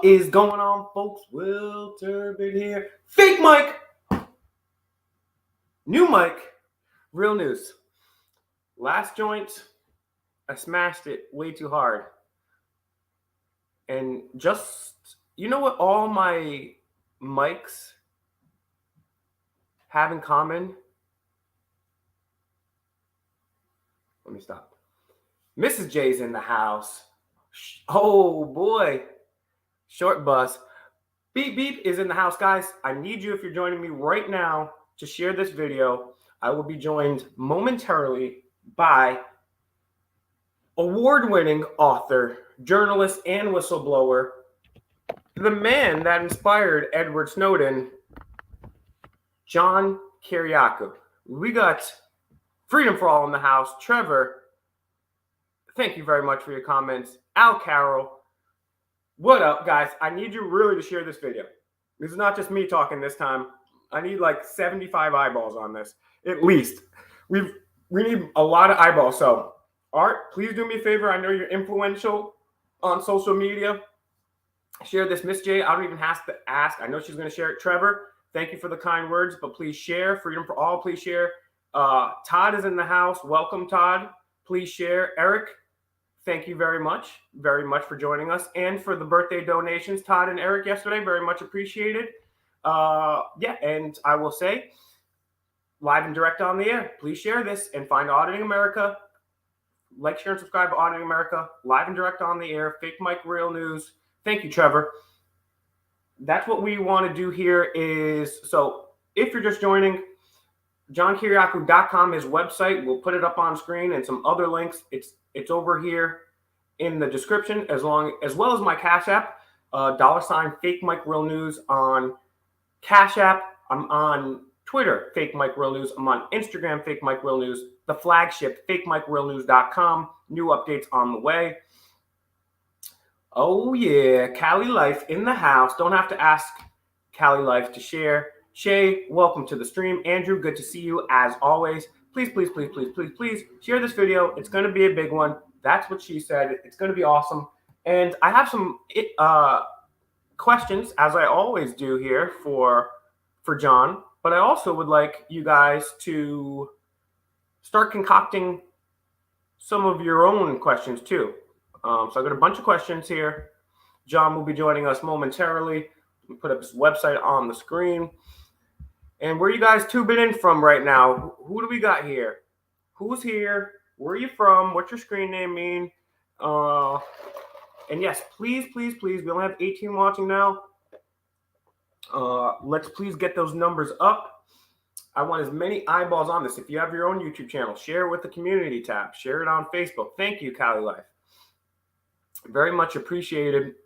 is going on, folks? Will Turbin here. Fake mic. New mic. Real news. Last joint, I smashed it way too hard. And just, you know what all my mics have in common? Let me stop. Mrs. J's in the house. Oh boy. Short bus. Beep beep is in the house, guys. I need you, if you're joining me right now, to share this video. I will be joined momentarily by award-winning author, journalist, and whistleblower, the man that inspired Edward Snowden, John Kiriakou. We got Freedom for All in the house. Trevor, thank you very much for your comments. Al Carroll, what up, guys? I need you really to share this video. This is not just me talking this time. I need like 75 eyeballs on this, at least. We need a lot of eyeballs. So, Art, please do me a favor. I know you're influential on social media. Share this. Miss J, I don't even have to ask. I know she's going to share it. Trevor, thank you for the kind words, but please share. Freedom for All, please share. Todd is in the house. Welcome, Todd. Please share. Eric, thank you very much for joining us and for the birthday donations, Todd and Eric, yesterday. Very much appreciated. And I will say, live and direct on the air, please share this and find Auditing America. Like, share, and subscribe to Auditing America. Live and direct on the air. Fake Mike Real News. Thank you, Trevor. That's what we want to do here is, so if you're just joining, johnkiriakou.com, his website. We'll put it up on screen and some other links. It's over here in the description, as well as my Cash App, $ Fake Mike Real News on Cash App. I'm on Twitter, Fake Mike Real News. I'm on Instagram, Fake Mike Real News. The flagship, FakeMikeRealNews.com. New updates on the way. Oh yeah, Cali Life in the house. Don't have to ask Cali Life to share. Shay, welcome to the stream. Andrew, good to see you as always. Please share this video. It's going to be a big one. That's what she said. It's going to be awesome. And I have some questions, as I always do here for John. But I also would like you guys to start concocting some of your own questions too. So I got a bunch of questions here. John will be joining us momentarily. We'll put up his website on the screen. And where are you guys tubing in from right now? Who do we got here? Who's here? Where are you from? What's your screen name mean? And yes, please. We only have 18 watching now. Let's please get those numbers up. I want as many eyeballs on this. If you have your own YouTube channel, share it with the community tab. Share it on Facebook. Thank you, Cali Life. Very much appreciated.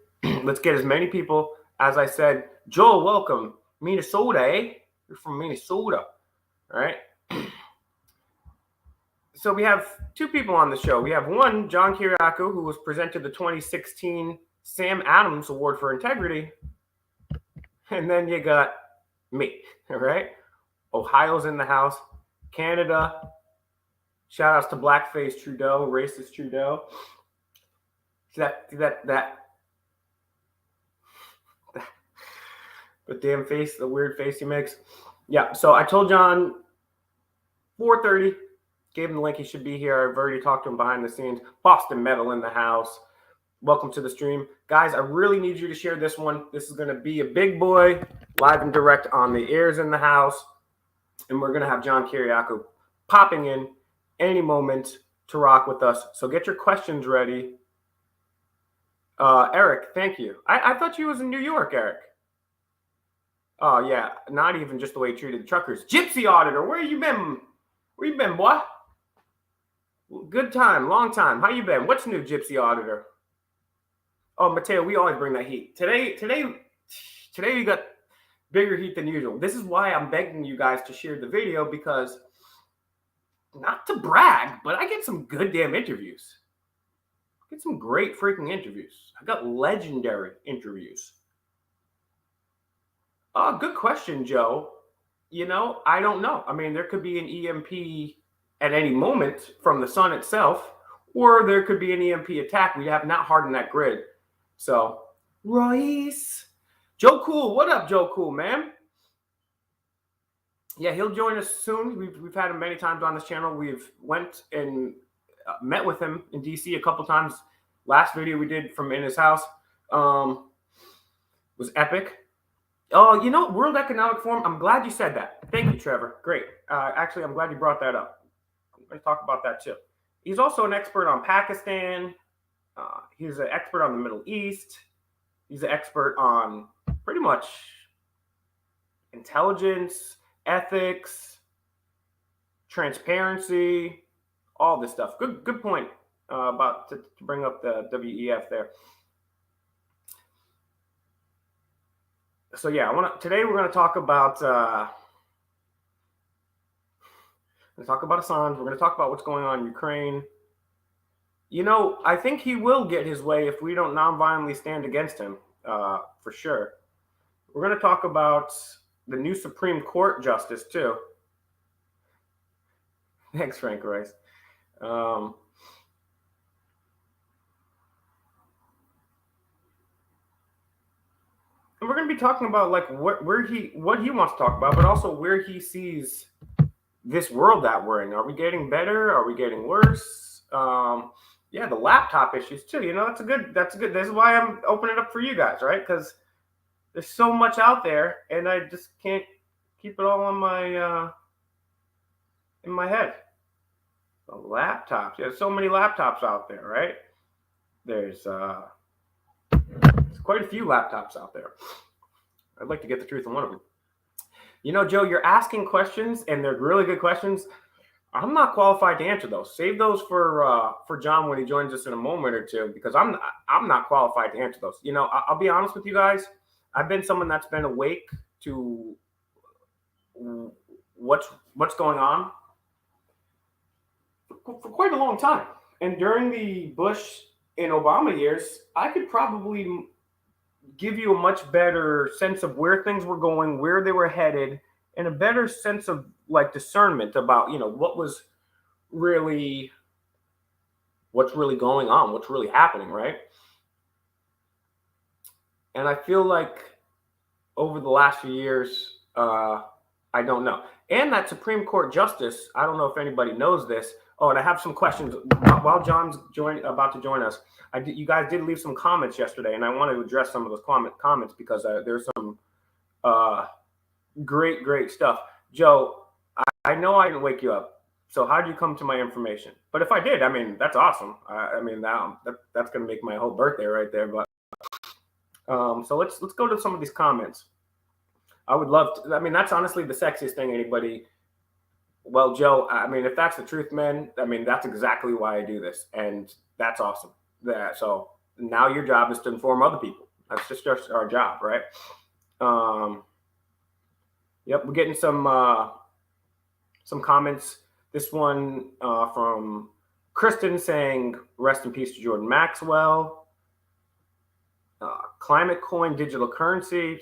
Let's get as many people. As I said, Joel, welcome. Minnesota, eh? You're from Minnesota. All right. So we have two people on the show. We have one, John Kiriakou, who was presented the 2016 Sam Adams Award for Integrity. And then you got me, all right? Ohio's in the house. Canada. Shout outs to Blackface Trudeau, racist Trudeau. That the damn face, the weird face he makes. Yeah, so I told John 4:30. Gave him the link. He should be here. I've already talked to him behind the scenes. Boston Metal in the house. Welcome to the stream. Guys, I really need you to share this one. This is going to be a big boy, live and direct on the airs in the house. And we're going to have John Kiriakou popping in any moment to rock with us. So get your questions ready. Eric, thank you. I thought you was in New York, Eric. Oh, yeah. Not even just the way he treated the truckers. Gypsy Auditor, where you been? Where you been, boy? Good time, long time. How you been? What's new, Gypsy Auditor? Oh, Mateo, we always bring that heat. Today you got bigger heat than usual. This is why I'm begging you guys to share the video, because not to brag, but I get some good damn interviews. I get some great freaking interviews. I got legendary interviews. Good question, Joe. You know, I don't know. I mean, there could be an EMP at any moment from the sun itself, or there could be an EMP attack. We have not hardened that grid. So Royce. Joe Cool. What up, Joe Cool, man? Yeah, he'll join us soon. We've had him many times on this channel. We've went and met with him in DC a couple times. Last video we did from in his house was epic. Oh, World Economic Forum. I'm glad you said that. Thank you, Trevor. Great. Actually, I'm glad you brought that up. I'm going to talk about that too. He's also an expert on Pakistan. He's an expert on the Middle East. He's an expert on pretty much intelligence, ethics, transparency, all this stuff. Good point about to bring up the WEF there. So yeah, today we're going to talk about Assange. We're going to talk about what's going on in Ukraine. I think he will get his way if we don't nonviolently stand against him, for sure. We're going to talk about the new Supreme Court justice too. Thanks, Frank Rice. And we're going to be talking about like what he wants to talk about, but also where he sees this world that we're in. Are we getting better? Are we getting worse? Yeah, the laptop issues too. That's good. This is why I'm opening it up for you guys, right? Because there's so much out there, and I just can't keep it all on my in my head. The laptops. There's so many laptops out there, right? There's quite a few laptops out there. I'd like to get the truth on one of them. Joe, you're asking questions, and they're really good questions. I'm not qualified to answer those. Save those for John when he joins us in a moment or two, because I'm not qualified to answer those. I'll be honest with you guys. I've been someone that's been awake to what's going on for quite a long time. And during the Bush and Obama years, I could probably give you a much better sense of where things were going, where they were headed, and a better sense of like discernment about, what's really going on, what's really happening, right? And I feel like over the last few years, I don't know. And that Supreme Court justice, I don't know if anybody knows this. Oh, and I have some questions while John's about to join us. You guys did leave some comments yesterday, and I want to address some of those comments because there's some great stuff. Joe, I know I didn't wake you up, so how did you come to my information? But if I did, that's awesome. That's going to make my whole birthday right there. But so let's go to some of these comments. I would love to. That's honestly the sexiest thing anybody. Well, Joe, if that's the truth, man, that's exactly why I do this, and that's awesome. So now your job is to inform other people. That's just our job, right? Yep, we're getting some comments. This one from Kristen saying, "Rest in peace to Jordan Maxwell." Climate coin, digital currency.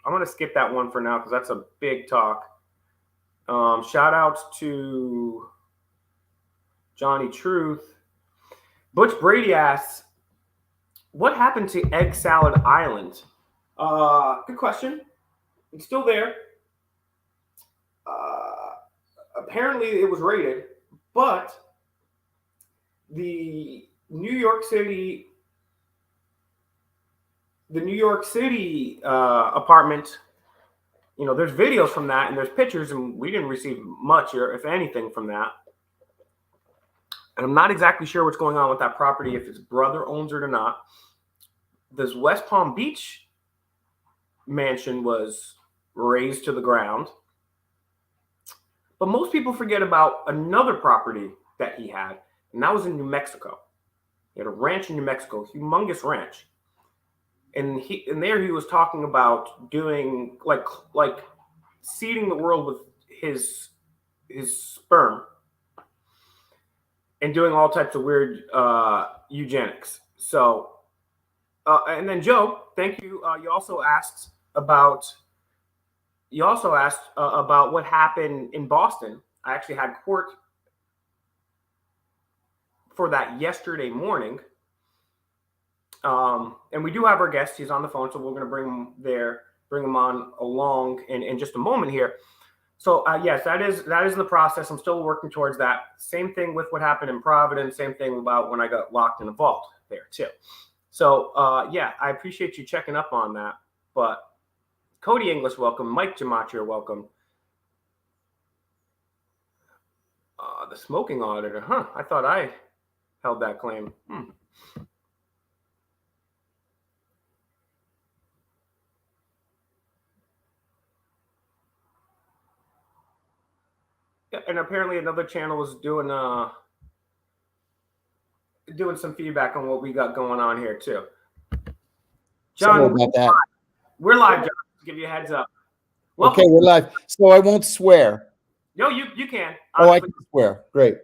I'm going to skip that one for now because that's a big talk. Shout outs to Johnny Truth. Butch Brady asks, what happened to Egg Salad Island? Good question. It's still there. Apparently it was raided, but the New York City apartment, there's videos from that and there's pictures, and we didn't receive much, or if anything, from that. And I'm not exactly sure what's going on with that property, if his brother owns it or not. This West Palm Beach mansion was razed to the ground. But most people forget about another property that he had, and that was in New Mexico. He had a ranch in New Mexico, humongous ranch. And there he was talking about doing like seeding the world with his sperm and doing all types of weird eugenics. So, and then Joe, thank you. You also asked about what happened in Boston. I actually had court for that yesterday morning. And we do have our guest. He's on the phone, so we're going to bring him on along in just a moment here. So yes, that is in the process. I'm still working towards that. Same thing with what happened in Providence. Same thing about when I got locked in a vault there too. So yeah, I appreciate you checking up on that. But Cody English, welcome. Mike Gematria, welcome. The smoking auditor, huh? I thought I held that claim. Yeah, and apparently another channel was doing some feedback on what we got going on here too. John, sorry about that. We're live, John. To give you a heads up. Welcome. Okay, we're live. So I won't swear. No, you can. Honestly. Oh, I can swear. Great.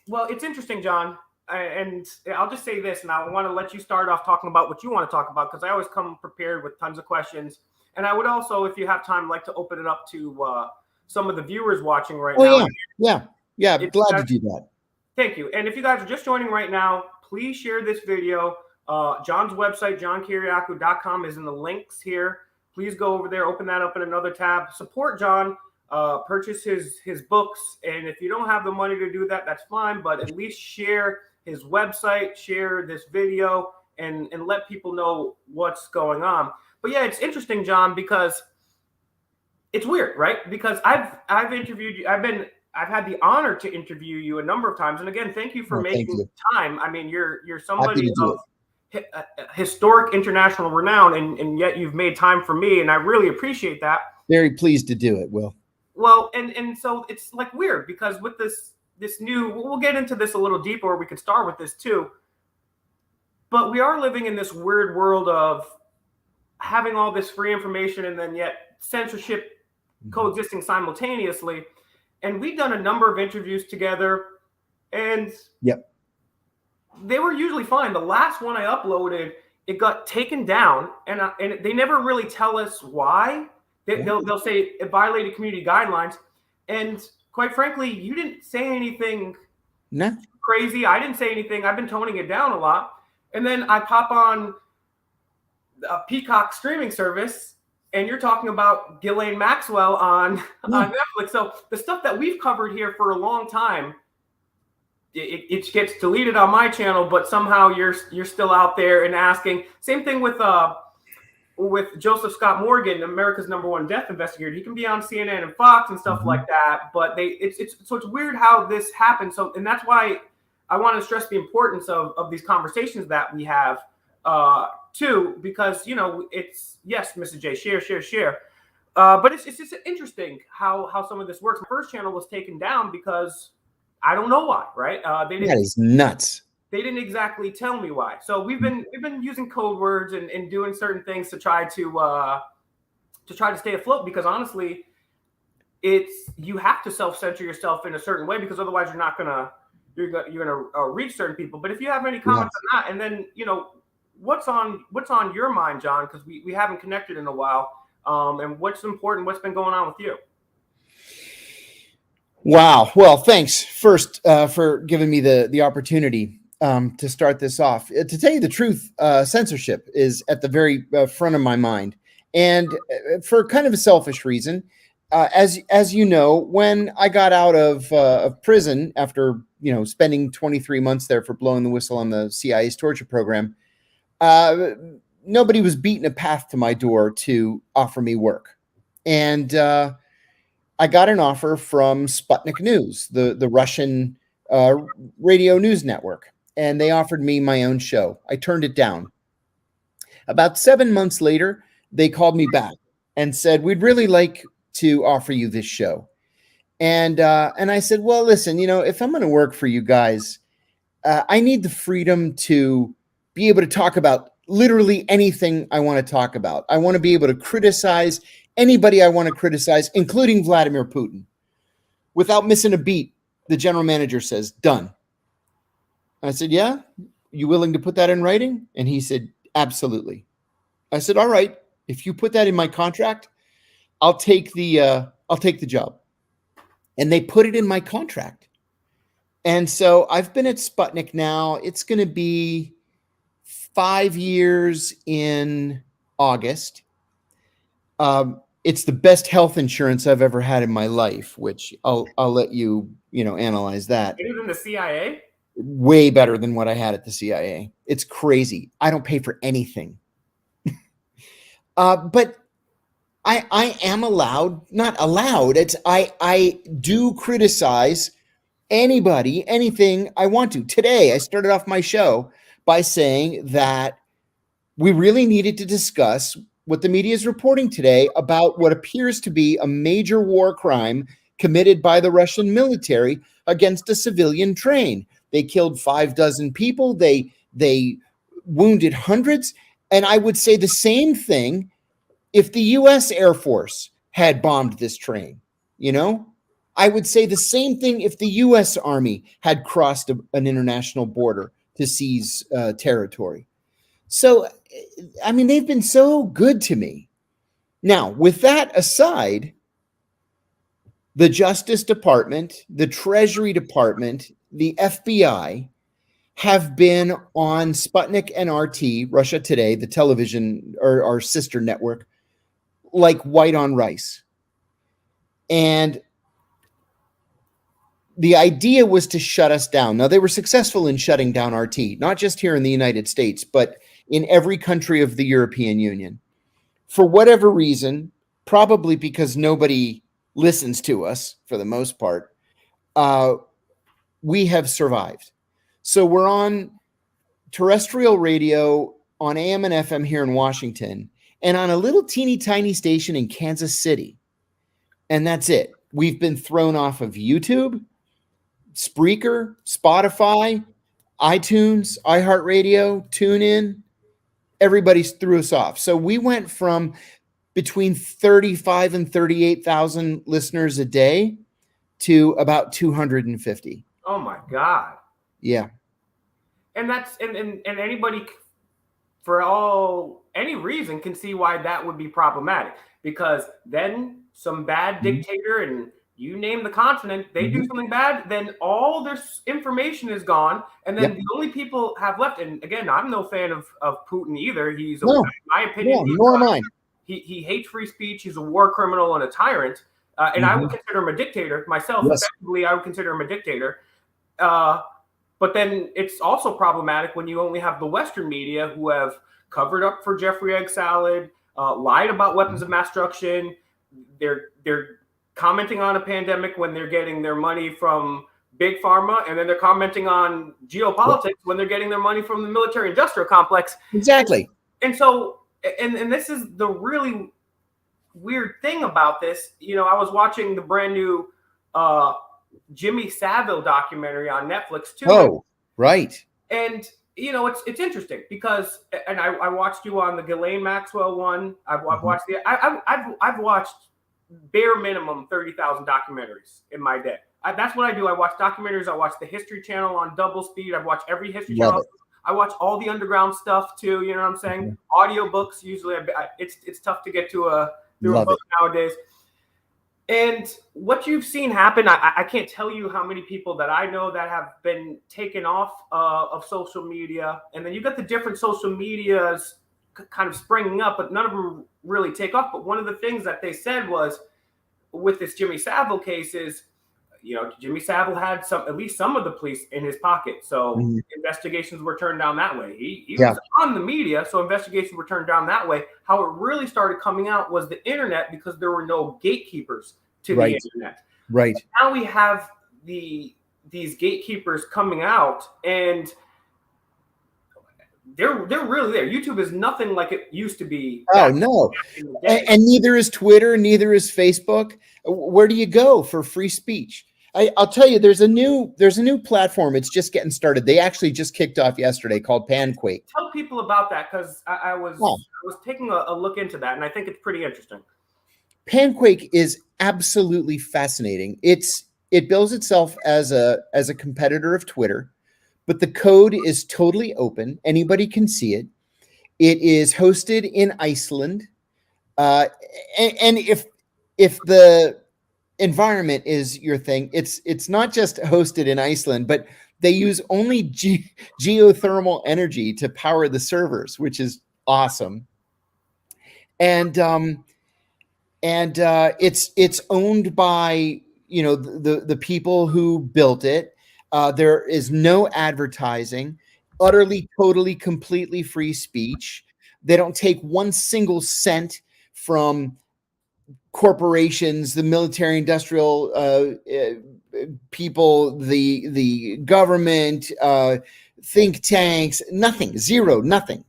Well, it's interesting, John. And I'll just say this, and I want to let you start off talking about what you want to talk about, because I always come prepared with tons of questions. And I would also, if you have time, like to open it up to some of the viewers watching right now. Yeah. I'm glad to do that. Thank you. And if you guys are just joining right now, please share this video. John's website, johnkiriakou.com, is in the links here. Please go over there, open that up in another tab. Support John. Purchase his books. And if you don't have the money to do that, that's fine. But at least share his website, share this video, and let people know what's going on. But yeah, it's interesting, John, because it's weird, right? Because I've interviewed you. I've had the honor to interview you a number of times. And again, thank you for making time. I mean, you're somebody of historic international renown, and yet you've made time for me, and I really appreciate that. Very pleased to do it, Will. Well, and so it's like weird, because with this new, we'll get into this a little deeper, or we could start with this too. But we are living in this weird world of having all this free information and then yet censorship coexisting simultaneously. And we've done a number of interviews together, and they were usually fine. The last one I uploaded, it got taken down, and they never really tell us why. They'll say it violated community guidelines. And quite frankly, you didn't say anything crazy. I didn't say anything. I've been toning it down a lot. And then I pop on a Peacock streaming service, and you're talking about Ghislaine Maxwell on Netflix. So the stuff that we've covered here for a long time, it gets deleted on my channel, but somehow you're still out there and asking. Same thing with Joseph Scott Morgan, America's #1 death investigator. He can be on CNN and Fox and stuff like that, but it's weird how this happens. So, and that's why I want to stress the importance of these conversations that we have too, because it's yes, Mr. J, share. But it's just interesting how some of this works. My first channel was taken down because I don't know why, right? That is nuts. They didn't exactly tell me why. So we've been using code words and doing certain things to try to stay afloat, because honestly, you have to self-censor yourself in a certain way, because otherwise you're gonna reach certain people. But if you have any comments on that, and then what's on your mind, John, because we haven't connected in a while, and what's important, what's been going on with you? Wow. Well, thanks first for giving me the opportunity to start this off. To tell you the truth, censorship is at the very front of my mind, and for kind of a selfish reason. As you know, when I got out of prison after spending 23 months there for blowing the whistle on the CIA's torture program, nobody was beating a path to my door to offer me work, and I got an offer from Sputnik News, the Russian radio news network, and they offered me my own show. I turned it down. About 7 months later, they called me back and said, "We'd really like to offer you this show." And I said, "Well, listen, if I'm going to work for you guys, I need the freedom to be able to talk about literally anything I want to talk about. I want to be able to criticize anybody I want to criticize, including Vladimir Putin, without missing a beat." The general manager says, "Done." I said, "Yeah, you willing to put that in writing?" And he said, "Absolutely." I said, "All right, if you put that in my contract, I'll take the job." And they put it in my contract. And so I've been at Sputnik now. It's going to be 5 years in August. It's the best health insurance I've ever had in my life, which I'll let you analyze that. It was in the CIA? Way better than what I had at the CIA. It's crazy. I don't pay for anything. But I am not allowed. I do criticize anybody, anything I want to. Today, I started off my show by saying that we really needed to discuss what the media is reporting today about what appears to be a major war crime committed by the Russian military against a civilian train. They killed 6 people. They wounded hundreds. And I would say the same thing if the U.S. Air Force had bombed this train. I would say the same thing if the U.S. Army had crossed an international border to seize territory. So, I mean, they've been so good to me. Now, with that aside, the Justice Department, the Treasury Department, the FBI have been on Sputnik and RT, Russia Today, the television or our sister network, like white on rice. And the idea was to shut us down. Now, they were successful in shutting down RT, not just here in the United States, but in every country of the European Union. For whatever reason, probably because nobody listens to us for the most part, we have survived. So we're on terrestrial radio, on AM and FM here in Washington, and on a little teeny tiny station in Kansas City. And that's it. We've been thrown off of YouTube, Spreaker, Spotify, iTunes, iHeartRadio, TuneIn. Everybody's threw us off. So we went from between 35 and 38,000 listeners a day to about 250. Oh my God. Yeah. And that's and anybody for any reason can see why that would be problematic, because then some bad dictator, and you name the continent, they do something bad, then all their information is gone, and then the only people have left. And again, I'm no fan of Putin either. He's, in my opinion, nor am I. He hates free speech. He's a war criminal and a tyrant, and I would consider him a dictator myself. Yes. Effectively, I would consider him a dictator. But then it's also problematic when you only have the Western media who have covered up for Jeffrey Egg Salad, lied about weapons of mass destruction. They're commenting on a pandemic when they're getting their money from big pharma, and then they're commenting on geopolitics when they're getting their money from the military industrial complex. Exactly. And so, and this is the really weird thing about this. I was watching the brand new Jimmy Savile documentary on Netflix too. Oh, right. And it's interesting because, and I watched you on the Ghislaine Maxwell one. I've watched I've watched bare minimum 30,000 documentaries in my day. That's what I do. I watch documentaries. I watch the History Channel on double speed. I've watched every History Channel. I watch all the underground stuff too. You know what I'm saying? Audiobooks usually. It's tough to get through a book nowadays. And what you've seen happen, I can't tell you how many people that I know that have been taken off of social media. And then you got the different social medias kind of springing up, but none of them really take off. But one of the things that they said was, with this Jimmy Savile case is, Jimmy Savile had at least some of the police in his pocket. So investigations were turned down that way. He was on the media, so investigations were turned down that way. How it really started coming out was the internet, because there were no gatekeepers to the internet. Right. Now we have these gatekeepers coming out, and they're really there. YouTube is nothing like it used to be. Oh, no. And neither is Twitter, neither is Facebook. Where do you go for free speech? I'll tell you, there's a new platform. It's just getting started. They actually just kicked off yesterday, called Panquake. Tell people about that, because I was taking a look into that, and I think it's pretty interesting. Panquake is absolutely fascinating. It bills itself as a competitor of Twitter, but the code is totally open. Anybody can see it. It is hosted in Iceland, and if the environment is your thing, it's not just hosted in Iceland, but They use only geothermal energy to power the servers, which is awesome. And it's owned by, you know, the people who built it. There is no advertising, utterly, totally, completely free speech. They don't take one single cent from corporations, the military industrial people, the government, think tanks, nothing, zero, nothing.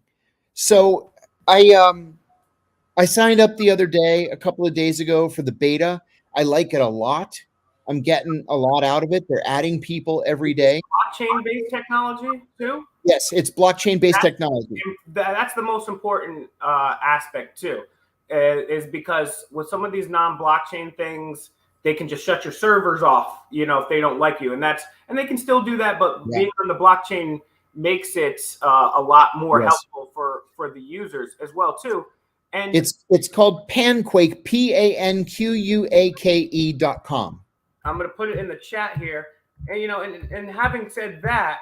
So I signed up the other day, a couple of days ago, for the beta. I like it a lot. I'm getting a lot out of it. They're adding people every day. Blockchain-based technology too. Yes, it's blockchain-based technology. That's the most important aspect too, is because with some of these non-blockchain things, they can just shut your servers off, you know, if they don't like you, and they can still do that. But being on the blockchain makes it a lot more helpful for the users as well too. And it's called Panquake, PANQUAKE.com. I'm going to put it in the chat here. And, you know, and having said that,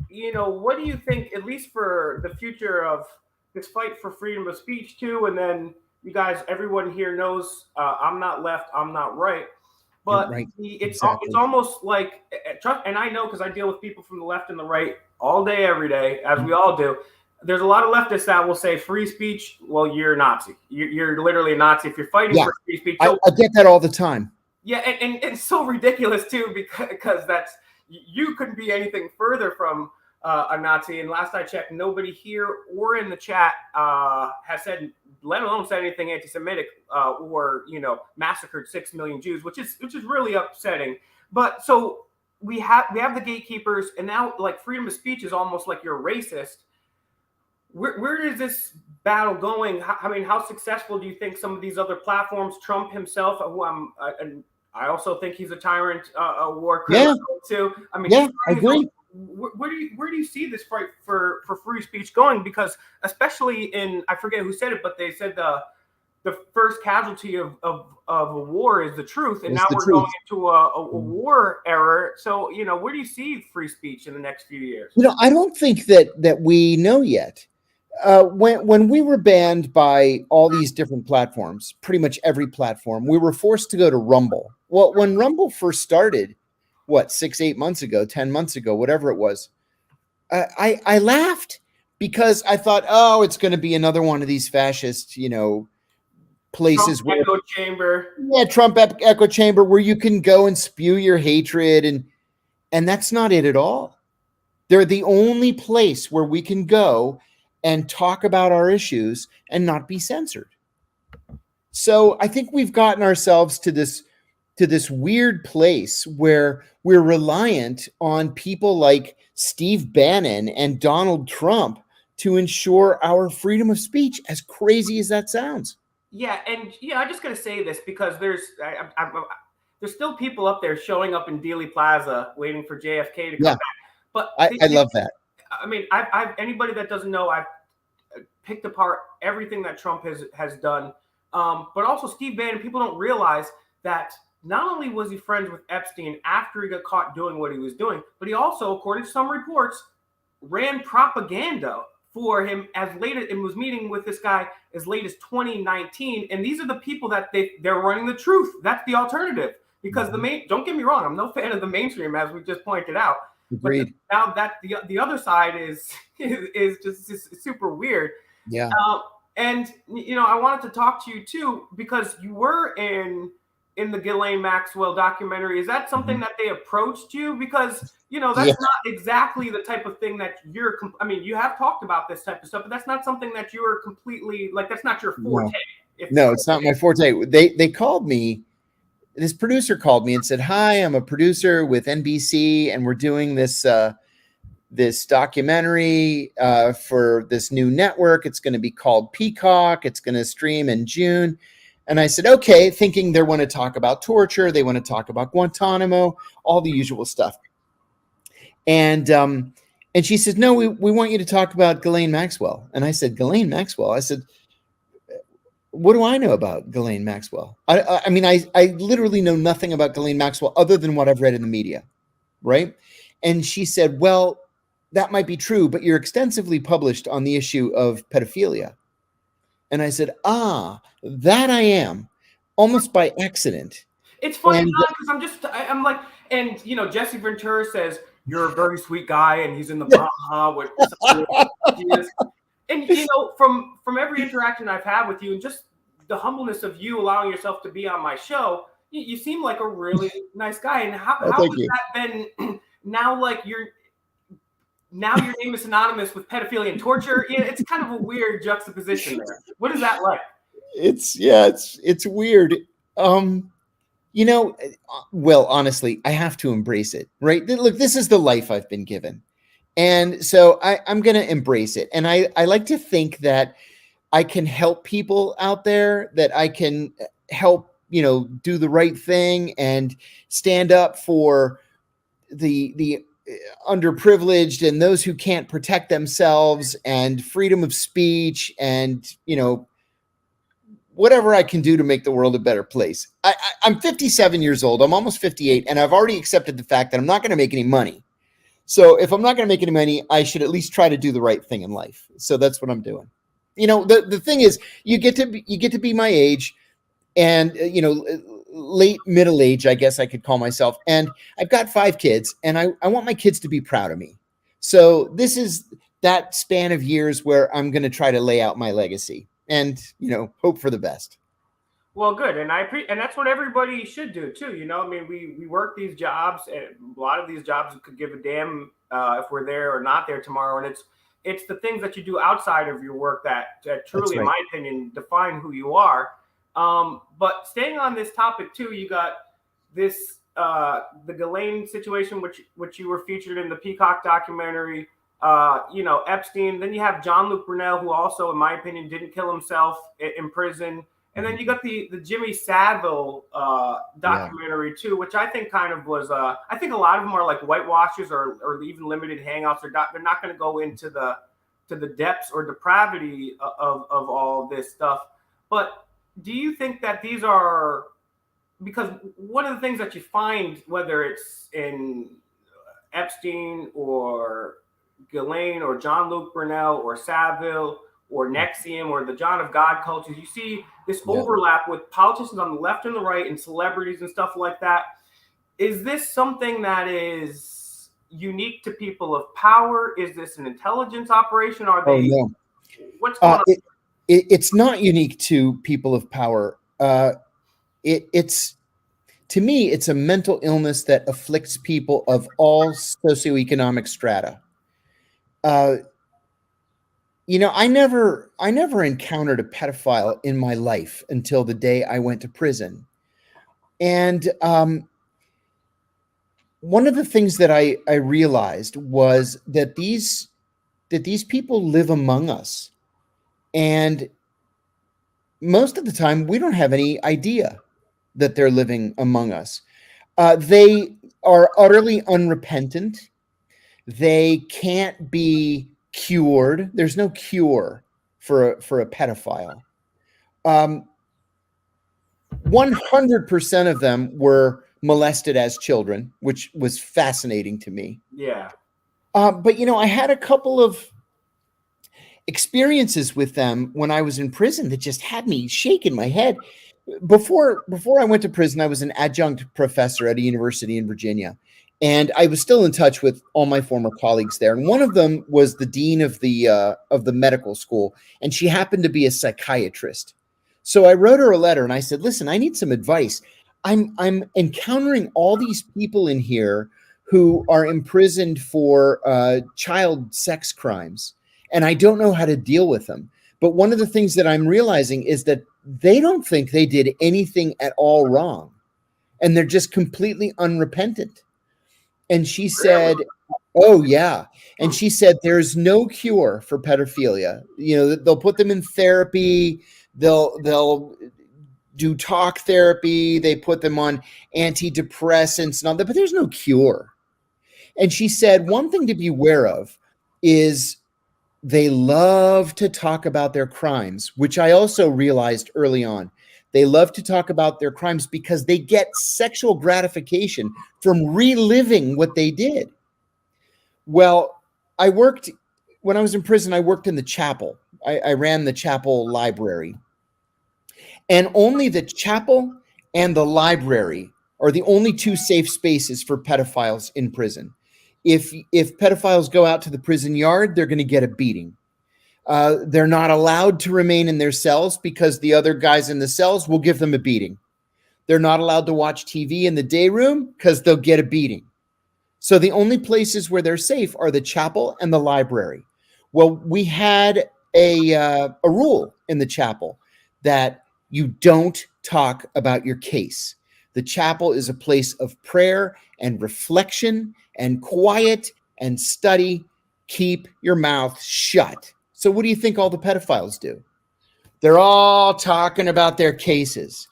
you know, what do you think, at least for the future of this fight for freedom of speech too? And then you guys, everyone here knows I'm not left, I'm not right. But it's almost like, and I know because I deal with people from the left and the right all day, every day, as we all do. There's a lot of leftists that will say free speech. Well, you're a Nazi. You're literally a Nazi if you're fighting for free speech. So, I get that all the time. Yeah, and it's so ridiculous too, because that's, you couldn't be anything further from a Nazi. And last I checked, nobody here or in the chat has said, let alone said anything anti-Semitic or, you know, massacred 6 million Jews, which is really upsetting. But so we have the gatekeepers, and now like freedom of speech is almost like you're a racist. Where is this battle going? I mean, how successful do you think some of these other platforms, Trump himself, who and I also think he's a tyrant, a war criminal too. I mean, I agree. Where do you see this fight for free speech going? Because especially in, I forget who said it, but they said the first casualty of a war is the truth, and now we're going into a war era. So, you know, where do you see free speech in the next few years? You know, I don't think that we know yet. When we were banned by all these different platforms, pretty much every platform, we were forced to go to Rumble. Well, when Rumble first started, 6-8 months ago, 10 months ago, whatever it was, I laughed because I thought, oh, it's going to be another one of these fascist, you know, places Trump echo chamber. Yeah, Trump echo chamber where you can go and spew your hatred, and that's not it at all. They're the only place where we can go and talk about our issues and not be censored. So I think we've gotten ourselves to this weird place where we're reliant on people like Steve Bannon and Donald Trump to ensure our freedom of speech, as crazy as that sounds. Yeah, and I'm just gonna say this because there's still people up there showing up in Dealey Plaza waiting for JFK to come back. But I love that. I mean, I've anybody that doesn't know, I've picked apart everything that Trump has done, but also Steve Bannon. People don't realize that not only was he friends with Epstein after he got caught doing what he was doing, but he also, according to some reports, ran propaganda for him as late as, and was meeting with this guy as late as 2019. And these are the people that they're running the truth. That's the alternative. Because don't get me wrong, I'm no fan of the mainstream, as we just pointed out. Agreed. But now that the other side is just super weird. Yeah. And I wanted to talk to you too, because you were in the Ghislaine Maxwell documentary. Is that something that they approached you? Because that's not exactly the type of thing that you're. I mean, you have talked about this type of stuff, but that's not something that you're completely like. That's not your forte. No, it's not my forte. They called me. This producer called me and said, "Hi, I'm a producer with NBC, and we're doing this documentary for this new network. It's going to be called Peacock. It's going to stream in June." And I said, "Okay," thinking they want to talk about torture, they want to talk about Guantanamo, all the usual stuff. And she says, "No, we want you to talk about Ghislaine Maxwell." And I said, "Ghislaine Maxwell?" I said, "What do I know about Ghislaine Maxwell?" I mean, I literally know nothing about Ghislaine Maxwell other than what I've read in the media, right? And she said, well, that might be true, but you're extensively published on the issue of pedophilia. And I said, that I am, almost by accident. It's funny, And John, because I'm like, and Jesse Ventura says you're a very sweet guy, and he's in the Baja with Jesus. And from every interaction I've had with you, and just the humbleness of you allowing yourself to be on my show, you seem like a really nice guy. And how has that been? Now, like your name is synonymous with pedophilia and torture. It's kind of a weird juxtaposition there. What is that like? It's weird. Well, honestly, I have to embrace it, right? Look, this is the life I've been given. And so I'm going to embrace it. And I like to think that I can help people out there, that I can help, do the right thing and stand up for the underprivileged and those who can't protect themselves, and freedom of speech, and, whatever I can do to make the world a better place. I'm 57 years old. I'm almost 58. And I've already accepted the fact that I'm not going to make any money. So if I'm not going to make any money, I should at least try to do the right thing in life. So that's what I'm doing. The thing is, you get to be my age, and late middle age, I guess I could call myself. And I've got 5 kids, and I want my kids to be proud of me. So this is that span of years where I'm going to try to lay out my legacy and, hope for the best. Well, good. And and that's what everybody should do too. I mean, we work these jobs, and a lot of these jobs could give a damn if we're there or not there tomorrow. And it's the things that you do outside of your work that truly, in my opinion, define who you are. But staying on this topic too, you got this, the Ghislaine situation, which you were featured in the Peacock documentary, Epstein. Then you have Jean-Luc Brunel, who also, in my opinion, didn't kill himself in prison. And then you got the Jimmy Savile documentary too, which I think kind of was, I think a lot of them are like whitewashes or even limited hangouts. They're not going to go into the depths or depravity of all of this stuff. But do you think that these are, because one of the things that you find, whether it's in Epstein or Ghislaine or Jean-Luc Brunel or Savile or Nexium or the John of God cultures, you see this overlap with politicians on the left and the right and celebrities and stuff like that. Is this something that is unique to people of power? Is this an intelligence operation? Are they? Oh, no. What's going on? It's not unique to people of power. It's to me, it's a mental illness that afflicts people of all socioeconomic strata. I never encountered a pedophile in my life until the day I went to prison. And one of the things that I realized was that these people live among us. And most of the time, we don't have any idea that they're living among us. They are utterly unrepentant. They can't be cured. There's no cure for a pedophile. 100% of them were molested as children, which was fascinating to me. Yeah. But I had a couple of experiences with them when I was in prison that just had me shaking my head. Before I went to prison, I was an adjunct professor at a university in Virginia. And I was still in touch with all my former colleagues there. And one of them was the dean of the medical school. And she happened to be a psychiatrist. So I wrote her a letter and I said, listen, I need some advice. I'm encountering all these people in here who are imprisoned for child sex crimes. And I don't know how to deal with them. But one of the things that I'm realizing is that they don't think they did anything at all wrong. And they're just completely unrepentant. And she said, oh, yeah. And she said, there's no cure for pedophilia. They'll put them in therapy. They'll do talk therapy. They put them on antidepressants and all that, but there's no cure. And she said, one thing to be aware of is they love to talk about their crimes, which I also realized early on. They love to talk about their crimes because they get sexual gratification from reliving what they did. Well, when I was in prison, I worked in the chapel. I ran the chapel library. And only the chapel and the library are the only two safe spaces for pedophiles in prison. If pedophiles go out to the prison yard, they're going to get a beating. They're not allowed to remain in their cells because the other guys in the cells will give them a beating. They're not allowed to watch TV in the day room because they'll get a beating. So the only places where they're safe are the chapel and the library. Well, we had a rule in the chapel that you don't talk about your case. The chapel is a place of prayer and reflection and quiet and study. Keep your mouth shut. So what do you think all the pedophiles do? They're all talking about their cases.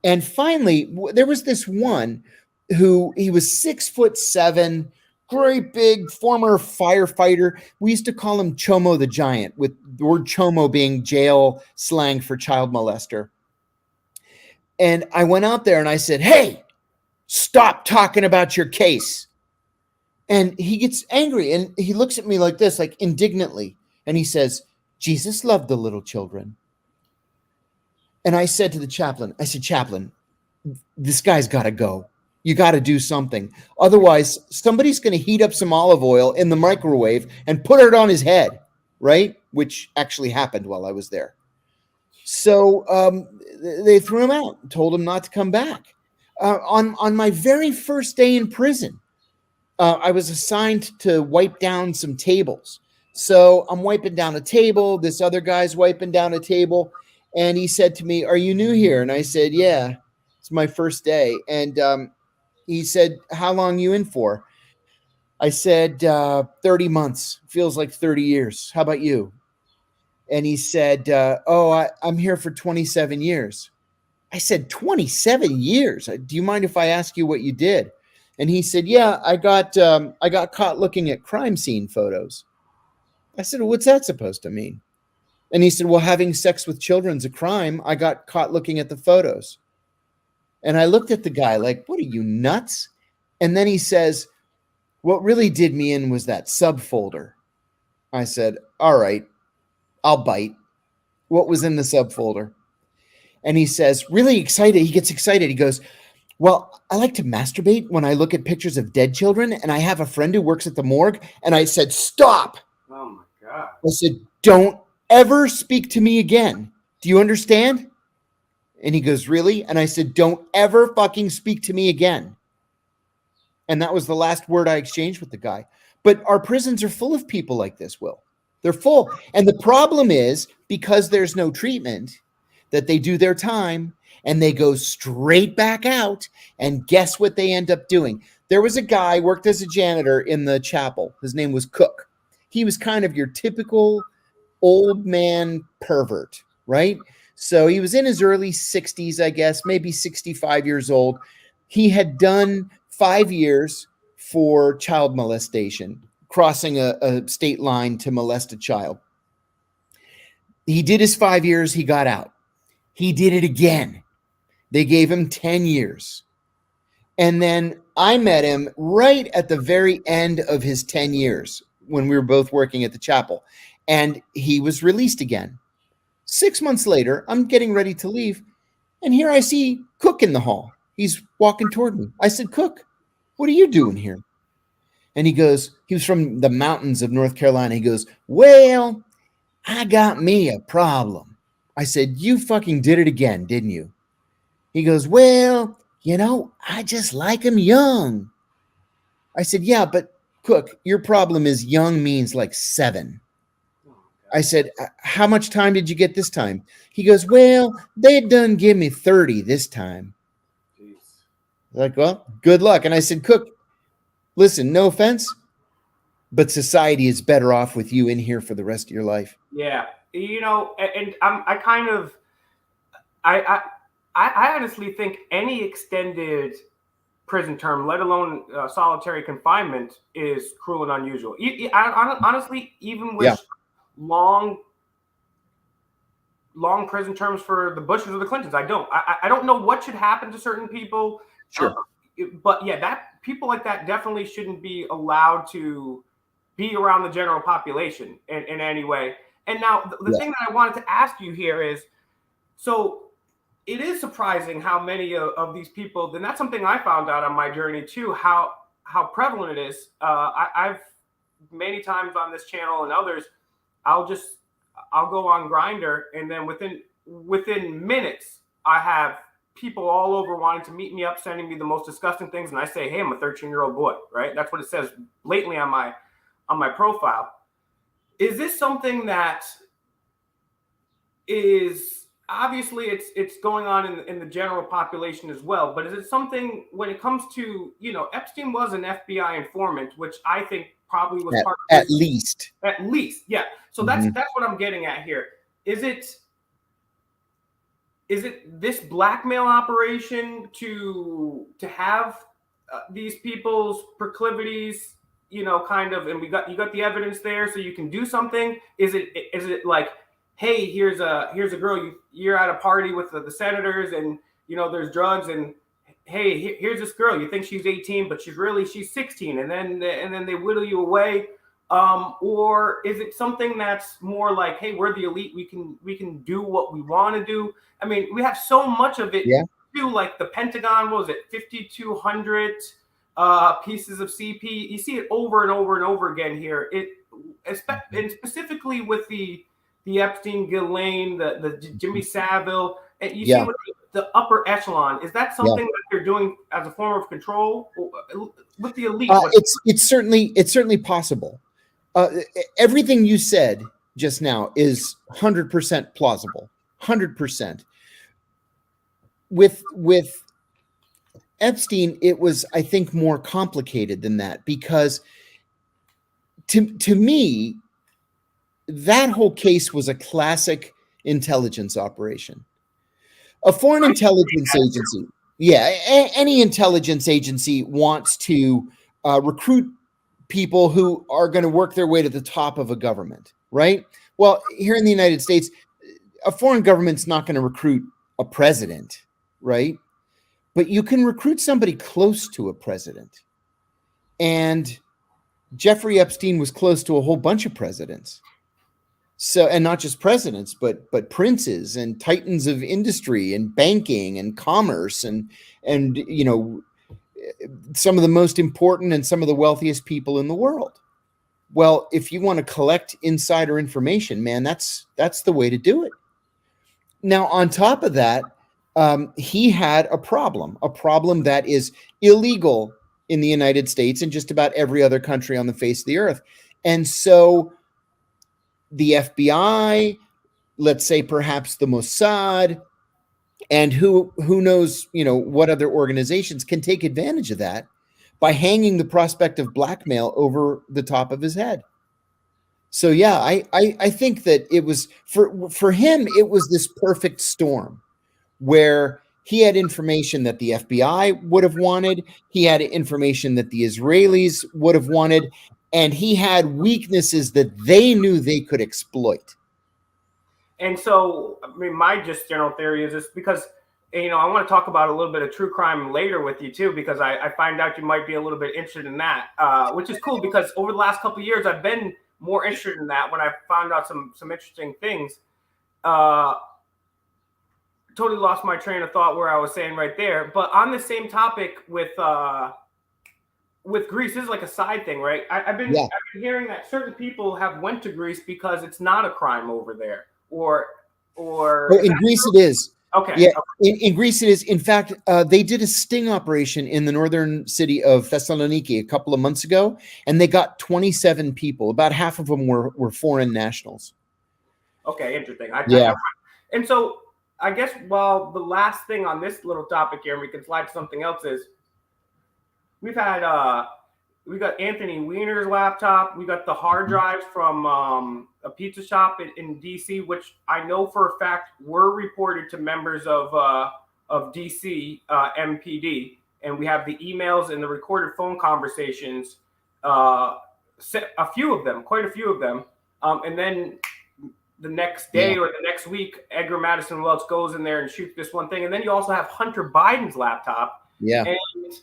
And finally, there was this one who he was 6'7", great big former firefighter. We used to call him Chomo the Giant, with the word Chomo being jail slang for child molester. And I went out there and I said, "Hey, stop talking about your case." And he gets angry and he looks at me like this, like indignantly. And he says, "Jesus loved the little children." And I said to the chaplain, "Chaplain, this guy's got to go. You got to do something. Otherwise, somebody's going to heat up some olive oil in the microwave and put it on his head," right? Which actually happened while I was there. So they threw him out, told him not to come back. On my very first day in prison, I was assigned to wipe down some tables. So I'm wiping down a table. This other guy's wiping down a table. And he said to me, "Are you new here?" And I said, "Yeah, it's my first day." And he said, "How long you in for?" I said, 30 months. Feels like 30 years. How about you? And he said, I'm here for 27 years. I said, 27 years? Do you mind if I ask you what you did? And he said, "Yeah, I got caught looking at crime scene photos." I said, "Well, what's that supposed to mean?" And he said, "Well, having sex with children's a crime. I got caught looking at the photos." And I looked at the guy like, "What are you, nuts?" And then he says, "What really did me in was that subfolder." I said, "All right, I'll bite." What was in the subfolder? And he says, really excited. He gets excited. He goes, "Well, I like to masturbate when I look at pictures of dead children, and I have a friend who works at the morgue." And I said, "Stop." Oh my God. I said, "Don't ever speak to me again. Do you understand?" And he goes, "Really?" And I said, "Don't ever fucking speak to me again." And that was the last word I exchanged with the guy. But our prisons are full of people like this, Will. They're full. And the problem is, because there's no treatment, that they do their time and they go straight back out. And guess what they end up doing? There was a guy worked as a janitor in the chapel. His name was Cook. He was kind of your typical old man pervert, right? So he was in his early 60s, I guess, maybe 65 years old. He had done 5 years for child molestation, crossing a state line to molest a child. He did his 5 years. He got out. He did it again. They gave him 10 years. And then I met him right at the very end of his 10 years when we were both working at the chapel. And he was released again. 6 months later, I'm getting ready to leave. And here I see Cook in the hall. He's walking toward me. I said, "Cook, what are you doing here?" And he goes, he was from the mountains of North Carolina. He goes, "Well, I got me a problem." I said, "You fucking did it again, didn't you?" He goes, "Well, I just like him young." I said, "Yeah, but Cook, your problem is young means like 7. I said, "How much time did you get this time?" He goes, "Well, they done give me 30 this time." Jeez. Like, "Well, good luck." And I said, "Cook, listen, no offense, but society is better off with you in here for the rest of your life." Yeah, and I honestly think any extended prison term, let alone solitary confinement, is cruel and unusual. Honestly, even with long prison terms for the Bushes or the Clintons, I don't know what should happen to certain people. Sure. But yeah, that people like that definitely shouldn't be allowed to be around the general population in any way. And now the thing that I wanted to ask you here is, so it is surprising how many of these people, and that's something I found out on my journey too, how prevalent it is. I've many times on this channel and others, I'll go on Grindr, and then within minutes, I have people all over wanting to meet me up, sending me the most disgusting things, and I say, hey, I'm a 13-year-old boy, right? That's what it says blatantly on my profile. Is this something that is obviously it's going on in the general population as well, but is it something when it comes to, Epstein was an FBI informant, which I think probably was part of at least, yeah. So that's what I'm getting at here. Is it this blackmail operation to have these people's proclivities, kind of, and you got the evidence there, so you can do something? Is it like, hey, here's a girl, you're at a party with the senators, and there's drugs, and hey, here's this girl, you think she's 18, but she's 16, and then they whittle you away, or is it something that's more like, hey, we're the elite, we can do what we want to do? I mean, we have so much of it too, like the Pentagon, what was it, 5,200 pieces of CP? You see it over and over and over again here. And specifically with the Epstein, Ghislaine, the Jimmy Savile, and you see with the upper echelon. Is that something that they're doing as a form of control with the elite? It's certainly possible. Everything you said just now is 100% plausible. 100%. With Epstein, it was, I think, more complicated than that, because to me, that whole case was a classic intelligence operation. A foreign intelligence agency, any intelligence agency wants to recruit people who are going to work their way to the top of a government, right? Well, here in the United States, a foreign government's not going to recruit a president, right? But you can recruit somebody close to a president. And Jeffrey Epstein was close to a whole bunch of presidents. So, and not just presidents, but princes and titans of industry and banking and commerce and some of the most important and some of the wealthiest people in the world. Well, if you want to collect insider information, man, that's the way to do it. Now, on top of that, he had a problem that is illegal in the United States and just about every other country on the face of the earth. And so the FBI, let's say perhaps the Mossad, and who knows, what other organizations can take advantage of that by hanging the prospect of blackmail over the top of his head. So yeah, I think that it was for him, it was this perfect storm where he had information that the FBI would have wanted, he had information that the Israelis would have wanted, and he had weaknesses that they knew they could exploit. And so, I mean, my just general theory is just because, I want to talk about a little bit of true crime later with you too, because I find out you might be a little bit interested in that, which is cool, because over the last couple of years, I've been more interested in that when I found out some interesting things. Totally lost my train of thought where I was saying right there. But on the same topic with Greece, this is like a side thing, right? I've been hearing that certain people have went to Greece because it's not a crime over there, or in Greece it is. Okay. Yeah, in Greece it is. In fact, they did a sting operation in the northern city of Thessaloniki a couple of months ago, and they got 27 people. About half of them were foreign nationals. Okay, interesting. Yeah. And so I guess, well, the last thing on this little topic here, and we can slide to something else, is we got Anthony Weiner's laptop. We got the hard drives from a pizza shop in DC, which I know for a fact were reported to members of DC MPD. And we have the emails and the recorded phone conversations, quite a few of them. And then the next day or the next week, Edgar Madison Welch goes in there and shoots this one thing. And then you also have Hunter Biden's laptop. Yeah. And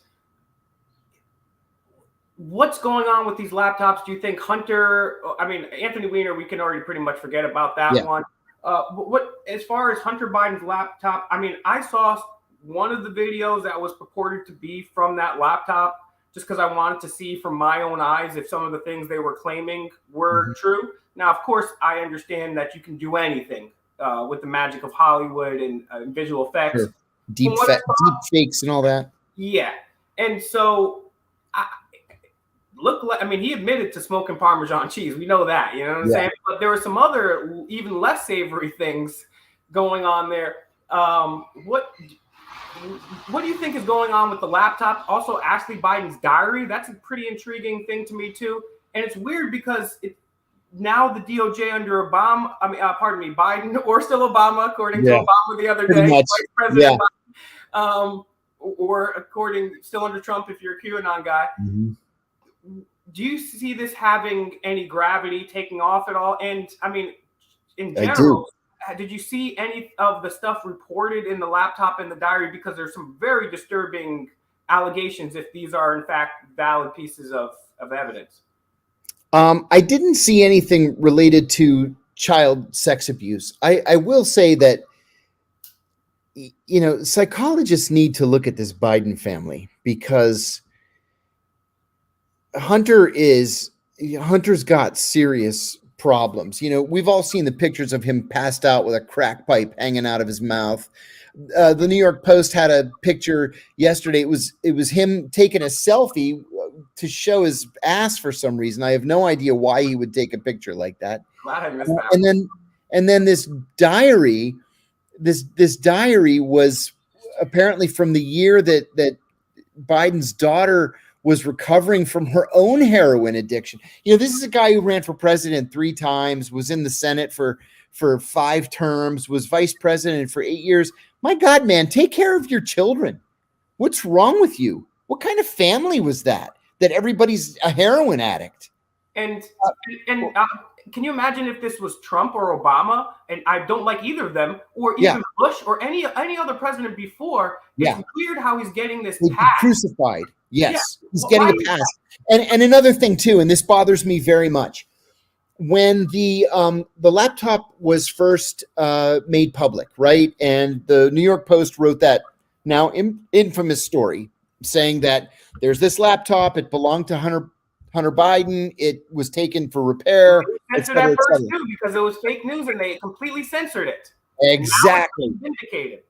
what's going on with these laptops? Do you think Hunter? I mean, Anthony Weiner, we can already pretty much forget about that one. What as far as Hunter Biden's laptop? I mean, I saw one of the videos that was purported to be from that laptop, just because I wanted to see from my own eyes if some of the things they were claiming were true. Now, of course, I understand that you can do anything with the magic of Hollywood and visual effects. Sure. Deep fakes and all that. Yeah. And so, I mean, he admitted to smoking Parmesan cheese. We know that, you know what I'm saying? But there were some other, even less savory things going on there. What do you think is going on with the laptop? Also, Ashley Biden's diary. That's a pretty intriguing thing to me, too. And it's weird because now the DOJ under Obama, Biden, or still Obama, according to Obama the other day, Vice President Biden, or according still under Trump if you're a QAnon guy. Do you see this having any gravity, taking off at all? And I mean, in general, did you see any of the stuff reported in the laptop and the diary? Because there's some very disturbing allegations if these are in fact valid pieces of evidence. I didn't see anything related to child sex abuse. I will say that, you know, psychologists need to look at this Biden family, because Hunter's got serious problems. You know, we've all seen the pictures of him passed out with a crack pipe hanging out of his mouth. The New York Post had a picture yesterday. It was him taking a selfie to show his ass for some reason. I have no idea why he would take a picture like that. Glad I missed that. And then this diary was apparently from the year that Biden's daughter was recovering from her own heroin addiction. You know, this is a guy who ran for president 3 times, was in the Senate for 5 terms, was vice president for 8 years. My God, man, take care of your children. What's wrong with you? What kind of family was that everybody's a heroin addict? And can you imagine if this was Trump or Obama? And I don't like either of them, or even Bush or any other president before. It's weird how he's getting this pass. Crucified. Yes, he's getting a pass. And another thing too, and this bothers me very much. When the laptop was first made public, right? And the New York Post wrote that now infamous story saying that there's this laptop, it belonged to Hunter Biden, it was taken for repair. Censored that first too, because it was fake news and they completely censored it. Exactly. Vindicated.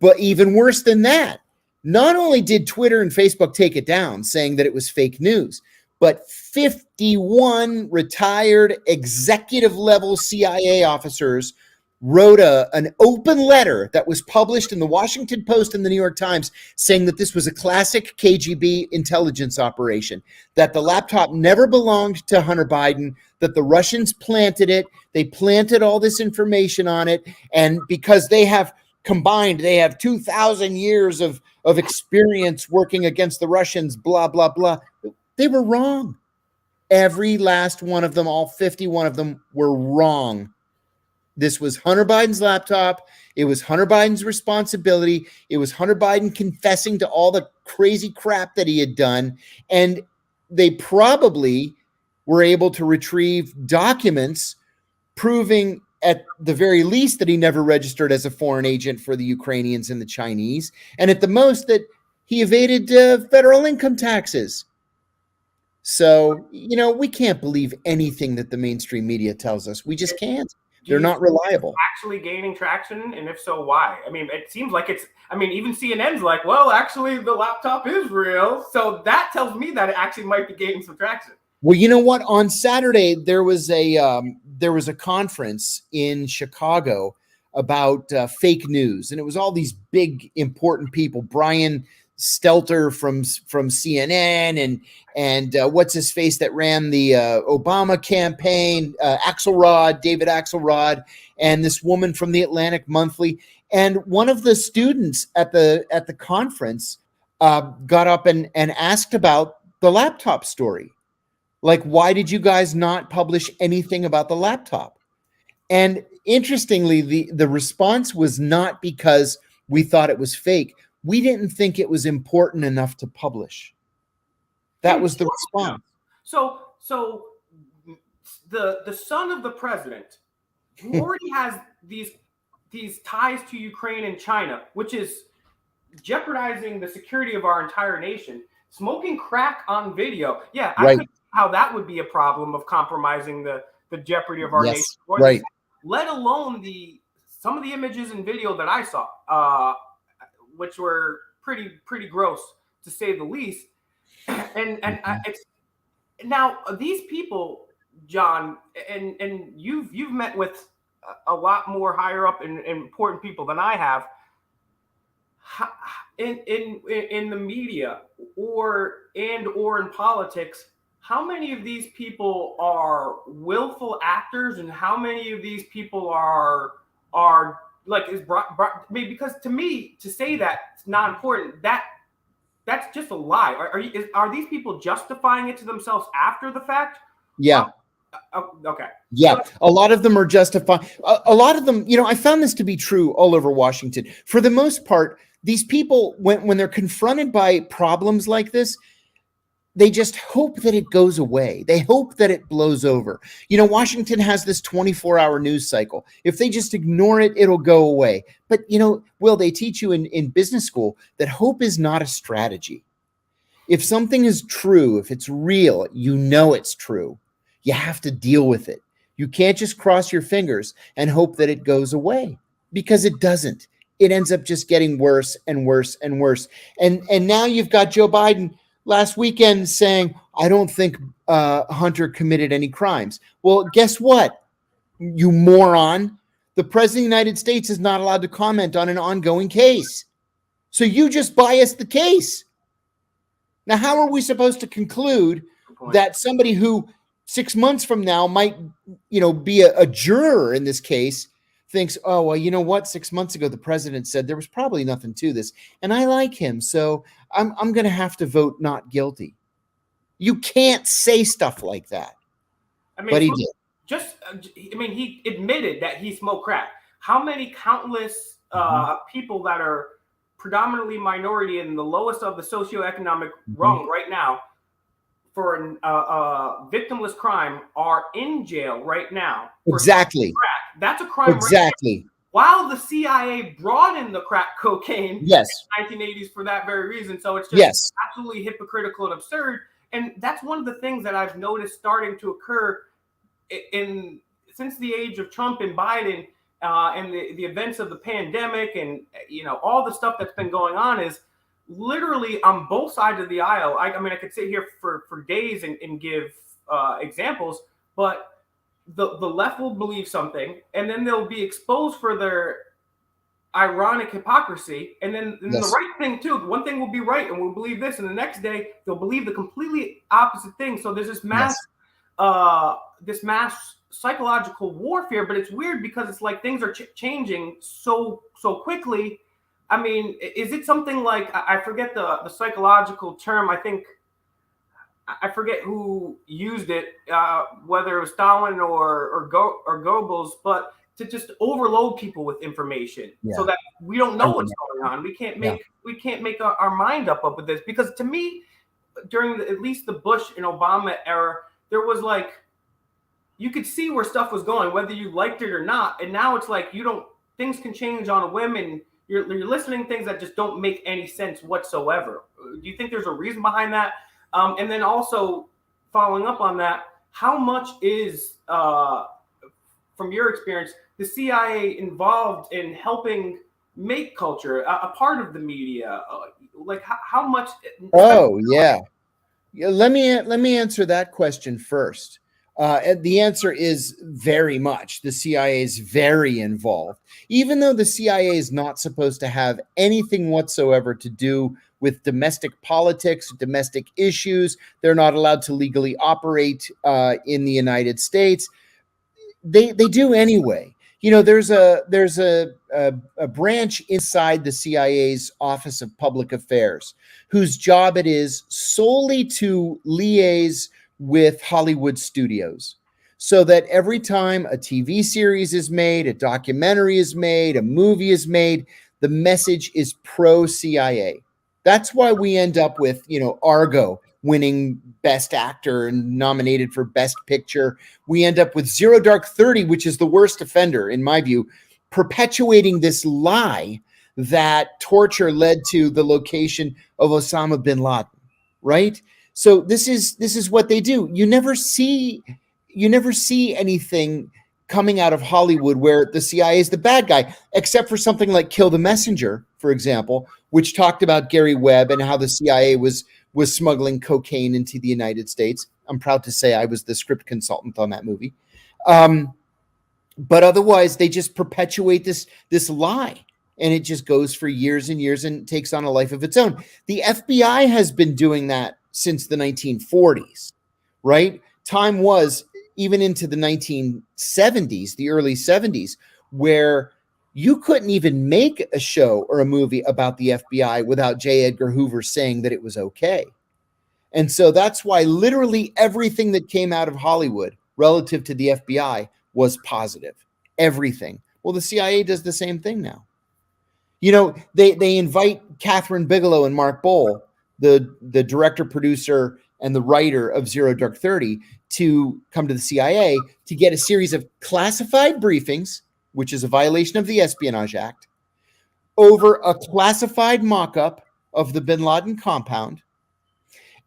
But even worse than that, not only did Twitter and Facebook take it down, saying that it was fake news, but 51 retired executive level CIA officers wrote an open letter that was published in the Washington Post and the New York Times saying that this was a classic KGB intelligence operation, that the laptop never belonged to Hunter Biden, that the Russians planted it, they planted all this information on it, and because they have 2,000 years of experience working against the Russians, blah, blah, blah. They were wrong. Every last one of them, all 51 of them, were wrong. This was Hunter Biden's laptop. It was Hunter Biden's responsibility. It was Hunter Biden confessing to all the crazy crap that he had done. And they probably were able to retrieve documents proving at the very least that he never registered as a foreign agent for the Ukrainians and the Chinese. And at the most that he evaded federal income taxes. So, you know, we can't believe anything that the mainstream media tells us. We just can't. They're not reliable. Actually gaining traction, and if so, why? I mean, it seems like even CNN's like, well, actually, the laptop is real. So that tells me that it actually might be gaining some traction. Well, you know what? On Saturday, there was a conference in Chicago about fake news, and it was all these big important people. Brian Stelter from CNN and what's his face that ran the Obama campaign, David Axelrod, and this woman from the Atlantic Monthly. And one of the students at the conference got up and asked about the laptop story. Like, why did you guys not publish anything about the laptop? And interestingly, the response was not because we thought it was fake. We didn't think it was important enough to publish. That was the response. So the son of the president, who already has these ties to Ukraine and China, which is jeopardizing the security of our entire nation, smoking crack on video. Yeah, I Right. could see how that would be a problem of compromising the jeopardy of our Yes, nation. Or right. let alone some of the images and video that I saw, which were pretty gross to say the least. And it's now these people, John, and you've met with a lot more higher up and important people than I have. In the media or in politics, how many of these people are willful actors, and how many of these people are like I mean, because to me, to say that it's not important, that's just a lie. Are these people justifying it to themselves after the fact? Yeah. Okay. Yeah, a lot of them are justifying. A lot of them, I found this to be true all over Washington. For the most part, these people, when they're confronted by problems like this, they just hope that it goes away. They hope that it blows over. Washington has this 24-hour news cycle. If they just ignore it, it'll go away. But, Will, they teach you in business school that hope is not a strategy. If something is true, if it's real, it's true. You have to deal with it. You can't just cross your fingers and hope that it goes away, because it doesn't. It ends up just getting worse and worse and worse. And now you've got Joe Biden last weekend saying, I don't think Hunter committed any crimes. Well, guess what, you moron? The president of the United States is not allowed to comment on an ongoing case. So you just biased the case. Now, how are we supposed to conclude that somebody who 6 months from now might, be a juror in this case thinks, oh, well, you know what? 6 months ago, the president said there was probably nothing to this, and I like him, so I'm going to have to vote not guilty. You can't say stuff like that. I mean, but he did. He admitted that he smoked crack. How many countless people that are predominantly minority in the lowest of the socioeconomic rung right now for a victimless crime are in jail right now? Exactly. Crack. That's a crime. Exactly. Right, while the CIA brought in the crack cocaine in the 1980s for that very reason. So it's just absolutely hypocritical and absurd. And that's one of the things that I've noticed starting to occur since the age of Trump and Biden and the events of the pandemic and all the stuff that's been going on is literally on both sides of the aisle. I could sit here for days and give examples, but the left will believe something, and then they'll be exposed for their ironic hypocrisy, and then the right thing too. One thing will be right, and we'll believe this, and the next day they'll believe the completely opposite thing. So there's this mass psychological warfare. But it's weird because it's like things are changing so quickly. I mean, is it something like, I forget the psychological term? I forget who used it, whether it was Stalin or Goebbels, but to just overload people with information so that we don't know what's going on. We can't make our mind up with this, because to me, during at least the Bush and Obama era, there was like, you could see where stuff was going, whether you liked it or not. And now it's like things can change on a whim, and you're listening to things that just don't make any sense whatsoever. Do you think there's a reason behind that? And then also following up on that, how much is, from your experience, the CIA involved in helping make culture a part of the media? Like how much? Oh, yeah. Let me answer that question first. The answer is very much. The CIA is very involved, even though the CIA is not supposed to have anything whatsoever to do with domestic politics, domestic issues. They're not allowed to legally operate in the United States. They do anyway. There's a branch inside the CIA's Office of Public Affairs whose job it is solely to liaise with Hollywood studios, so that every time a TV series is made, a documentary is made, a movie is made, the message is pro-CIA. That's why we end up with, Argo winning Best Actor and nominated for Best Picture. We end up with Zero Dark 30, which is the worst offender, in my view, perpetuating this lie that torture led to the location of Osama bin Laden, right? So this is what they do. You never see anything coming out of Hollywood where the CIA is the bad guy, except for something like Kill the Messenger, for example, which talked about Gary Webb and how the CIA was smuggling cocaine into the United States. I'm proud to say I was the script consultant on that movie. But otherwise, they just perpetuate this lie. And it just goes for years and years and takes on a life of its own. The FBI has been doing that since the 1940s, right? Time was even into the 1970s, the early 70s, where you couldn't even make a show or a movie about the FBI without J. Edgar Hoover saying that it was okay. And so that's why literally everything that came out of Hollywood relative to the FBI was positive. Everything. Well, the CIA does the same thing now. You know, they invite Catherine Bigelow and Mark Bowl, the director, producer, and the writer of Zero Dark 30, to come to the CIA to get a series of classified briefings, which is a violation of the Espionage Act, over a classified mock-up of the bin Laden compound.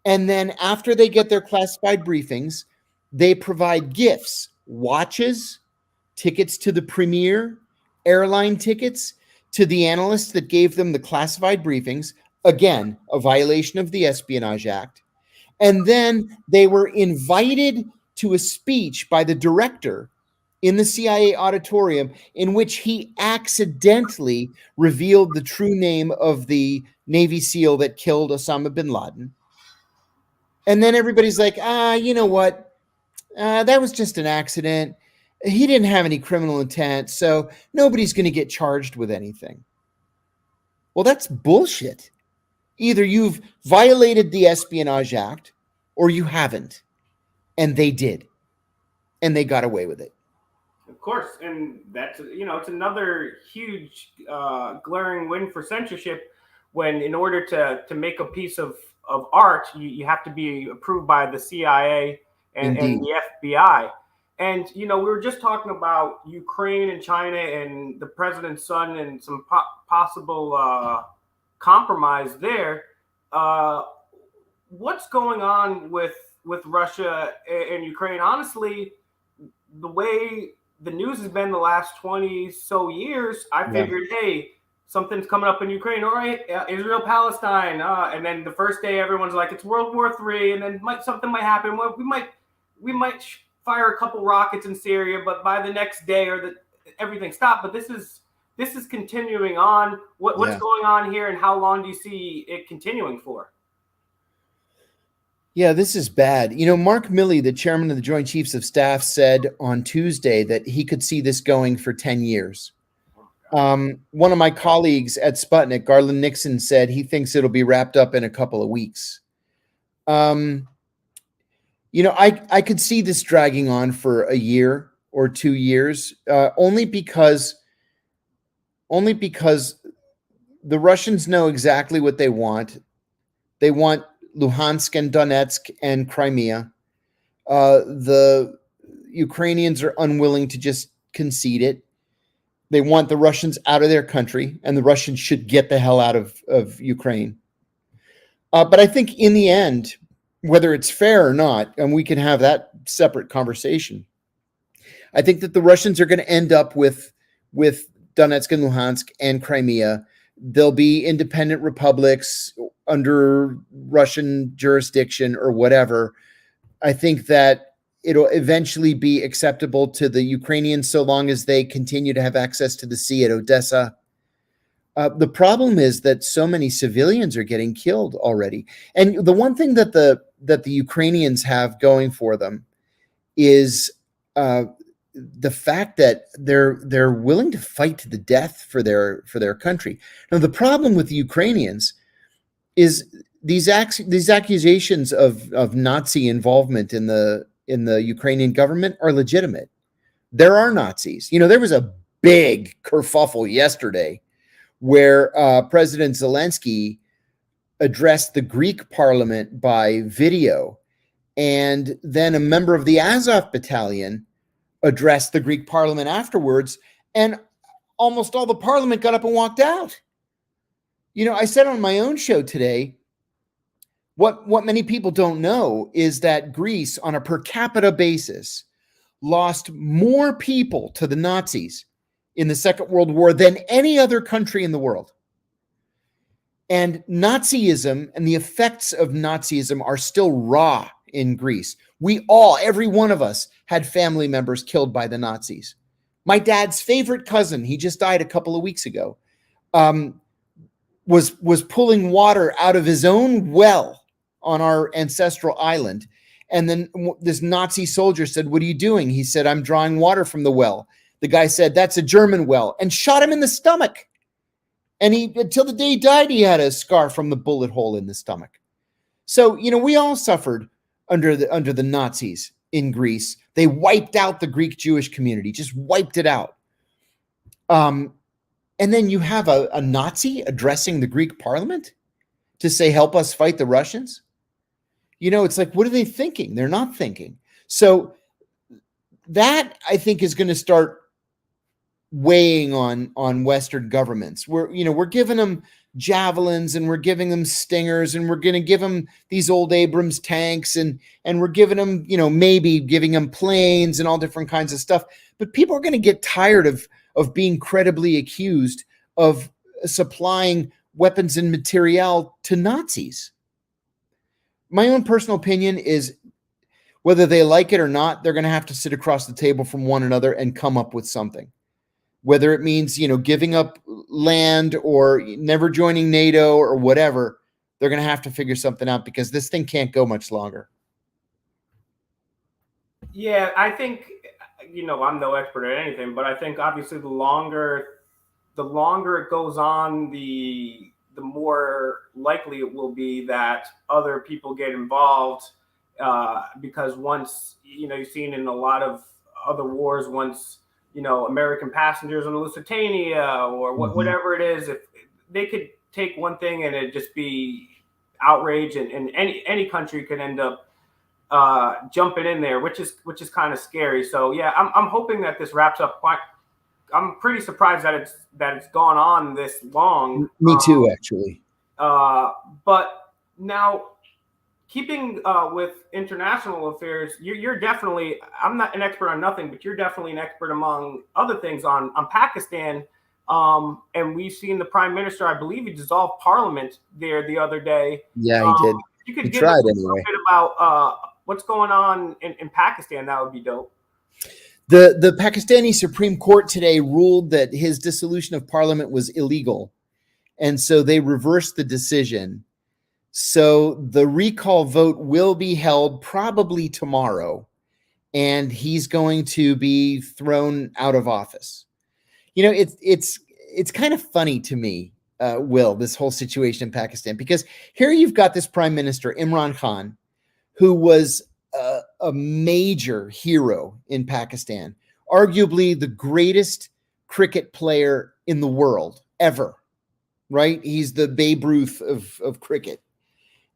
And then after they get their classified briefings, they provide gifts, watches, tickets to the premiere, airline tickets, to the analysts that gave them the classified briefings, again, a violation of the Espionage Act. And then they were invited to a speech by the director in the CIA auditorium in which he accidentally revealed the true name of the Navy SEAL that killed Osama bin Laden. And then everybody's like, you know what? That was just an accident. He didn't have any criminal intent, so nobody's going to get charged with anything. Well, that's bullshit. Either you've violated the Espionage Act or you haven't. And they did. And they got away with it. Of course. And that's, it's another huge glaring win for censorship when in order to make a piece of art, you have to be approved by the CIA and the FBI. And, we were just talking about Ukraine and China and the president's son and some possible compromise there. What's going on with Russia and Ukraine? Honestly, the way the news has been the last 20 so years, I figured, hey, something's coming up in Ukraine. All right, Israel, Palestine. And then the first day, everyone's like, it's World War III. And then something might happen. Well, we might fire a couple rockets in Syria, but by the next day everything stopped. But this is continuing on. What's going on here, and how long do you see it continuing for? Yeah, this is bad. Mark Milley, the chairman of the Joint Chiefs of Staff, said on Tuesday that he could see this going for 10 years. One of my colleagues at Sputnik, Garland Nixon, said he thinks it'll be wrapped up in a couple of weeks. I could see this dragging on for a year or 2 years, only because the Russians know exactly what they want. They want Luhansk and Donetsk and Crimea. The Ukrainians are unwilling to just concede it. They want the Russians out of their country, and the Russians should get the hell out of Ukraine. But I think in the end, whether it's fair or not, and we can have that separate conversation, I think that the Russians are going to end up with Donetsk and Luhansk and Crimea. They'll be independent republics under Russian jurisdiction or whatever. I think that it'll eventually be acceptable to the Ukrainians so long as they continue to have access to the sea at Odessa. The problem is that so many civilians are getting killed already. And the one thing that the Ukrainians have going for them is the fact that they're willing to fight to the death for their country. Now, the problem with the Ukrainians is these accusations of Nazi involvement in the Ukrainian government are legitimate. There are Nazis. There was a big kerfuffle yesterday where President Zelensky addressed the Greek parliament by video, and then a member of the Azov battalion addressed the Greek parliament afterwards, and almost all the parliament got up and walked out. I said on my own show today, what many people don't know is that Greece, on a per capita basis, lost more people to the Nazis in the Second World War than any other country in the world. And Nazism and the effects of Nazism are still raw in Greece. Every one of us had family members killed by the Nazis. My dad's favorite cousin, he just died a couple of weeks ago, was pulling water out of his own well on our ancestral island. And then this Nazi soldier said, "What are you doing?" He said, "I'm drawing water from the well." The guy said, "That's a German well," and shot him in the stomach. And until the day he died, he had a scar from the bullet hole in the stomach. So, we all suffered under the Nazis in Greece. They wiped out the Greek Jewish community, just wiped it out. And then you have a Nazi addressing the Greek parliament to say, "Help us fight the Russians." It's like, what are they thinking? They're not thinking. So that, I think, is going to start weighing on Western governments. We're giving them javelins, and we're giving them Stingers, and we're going to give them these old Abrams tanks, and we're giving them, maybe giving them planes and all different kinds of stuff. But people are going to get tired of being credibly accused of supplying weapons and materiel to Nazis. My own personal opinion is, whether they like it or not, they're going to have to sit across the table from one another and come up with something. Whether it means, giving up land or never joining NATO or whatever, they're going to have to figure something out, because this thing can't go much longer. Yeah, I think, I'm no expert at anything, but I think obviously the longer it goes on, the more likely it will be that other people get involved, because once, you've seen in a lot of other wars, once, American passengers on the Lusitania or whatever it is, if they could take one thing and it just be outrage, and any country could end up jumping in there, which is kind of scary. So yeah, I'm hoping that this wraps up quite. I'm pretty surprised that it's gone on this long. Me too, actually. But now, keeping with international affairs, you're definitely. I'm not an expert on nothing, but you're definitely an expert among other things on Pakistan. And we've seen the prime minister, I believe, he dissolved parliament there the other day. Yeah, he did. You could he give tried us a anyway. little bit about what's going on in Pakistan. That would be dope. The Pakistani Supreme Court today ruled that his dissolution of parliament was illegal. And so they reversed the decision. So the recall vote will be held probably tomorrow, and he's going to be thrown out of office. It's kind of funny to me, Will, this whole situation in Pakistan, because here you've got this prime minister, Imran Khan, who was a major hero in Pakistan, arguably the greatest cricket player in the world ever, right? He's the Babe Ruth of cricket.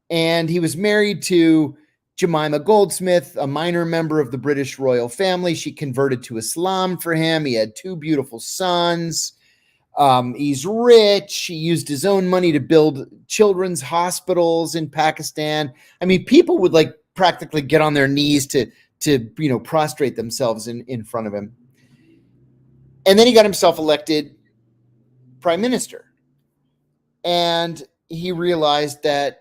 And he was married to Jemima Goldsmith, a minor member of the British royal family. She converted to Islam for him. He had 2 beautiful sons. He's rich. He used his own money to build children's hospitals in Pakistan. I mean, people would practically get on their knees to prostrate themselves in front of him. And then he got himself elected prime minister. And he realized that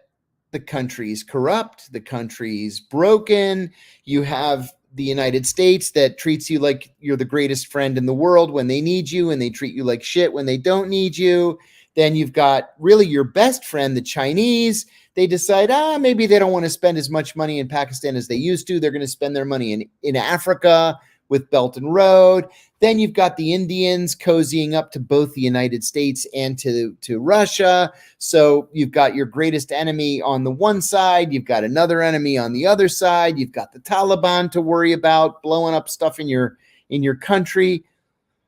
the country's corrupt, the country's broken. You have the United States that treats you like you're the greatest friend in the world when they need you, and they treat you like shit when they don't need you. Then you've got really your best friend, the Chinese. They decide, maybe they don't want to spend as much money in Pakistan as they used to. They're going to spend their money in Africa with Belt and Road. Then you've got the Indians cozying up to both the United States and to Russia. So you've got your greatest enemy on the one side. You've got another enemy on the other side. You've got the Taliban to worry about blowing up stuff in your country.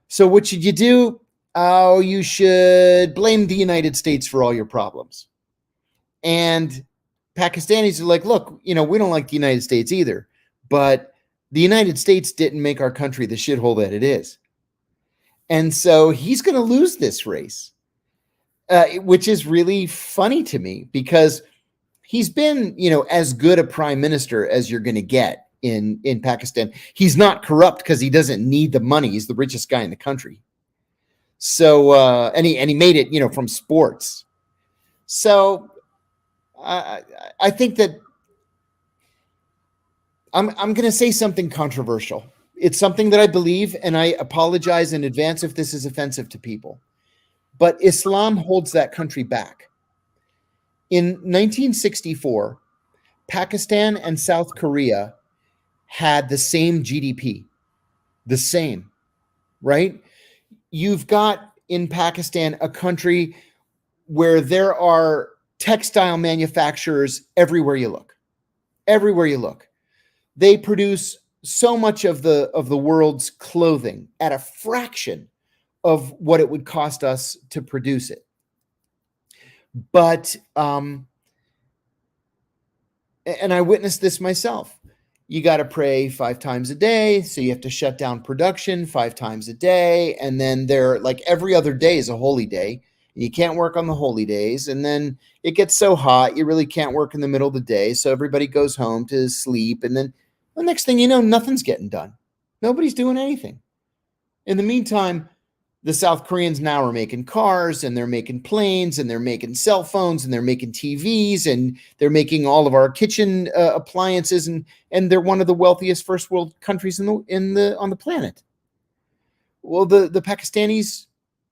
So what should you do? Oh, you should blame the United States for all your problems. And Pakistanis are like, look, we don't like the United States either, but the United States didn't make our country the shithole that it is. And so he's going to lose this race, which is really funny to me because he's been, as good a prime minister as you're going to get in Pakistan. He's not corrupt because he doesn't need the money. He's the richest guy in the country. So, and he made it, from sports. So I think that I'm going to say something controversial. It's something that I believe, and I apologize in advance if this is offensive to people. But Islam holds that country back. In 1964, Pakistan and South Korea had the same GDP, the same, right? You've got in Pakistan a country where there are textile manufacturers everywhere you look. Everywhere you look. They produce so much of the world's clothing at a fraction of what it would cost us to produce it. But and I witnessed this myself. You got to pray 5 times a day, so you have to shut down production 5 times a day, and then they're like every other day is a holy day. You can't work on the holy days, and then it gets so hot you really can't work in the middle of the day, so everybody goes home to sleep, and then the next thing you know, nothing's getting done. Nobody's doing anything. In the meantime, the South Koreans now are making cars, and they're making planes, and they're making cell phones, and they're making TVs, and they're making all of our kitchen appliances, and they're one of the wealthiest first world countries on the planet. Well, the Pakistanis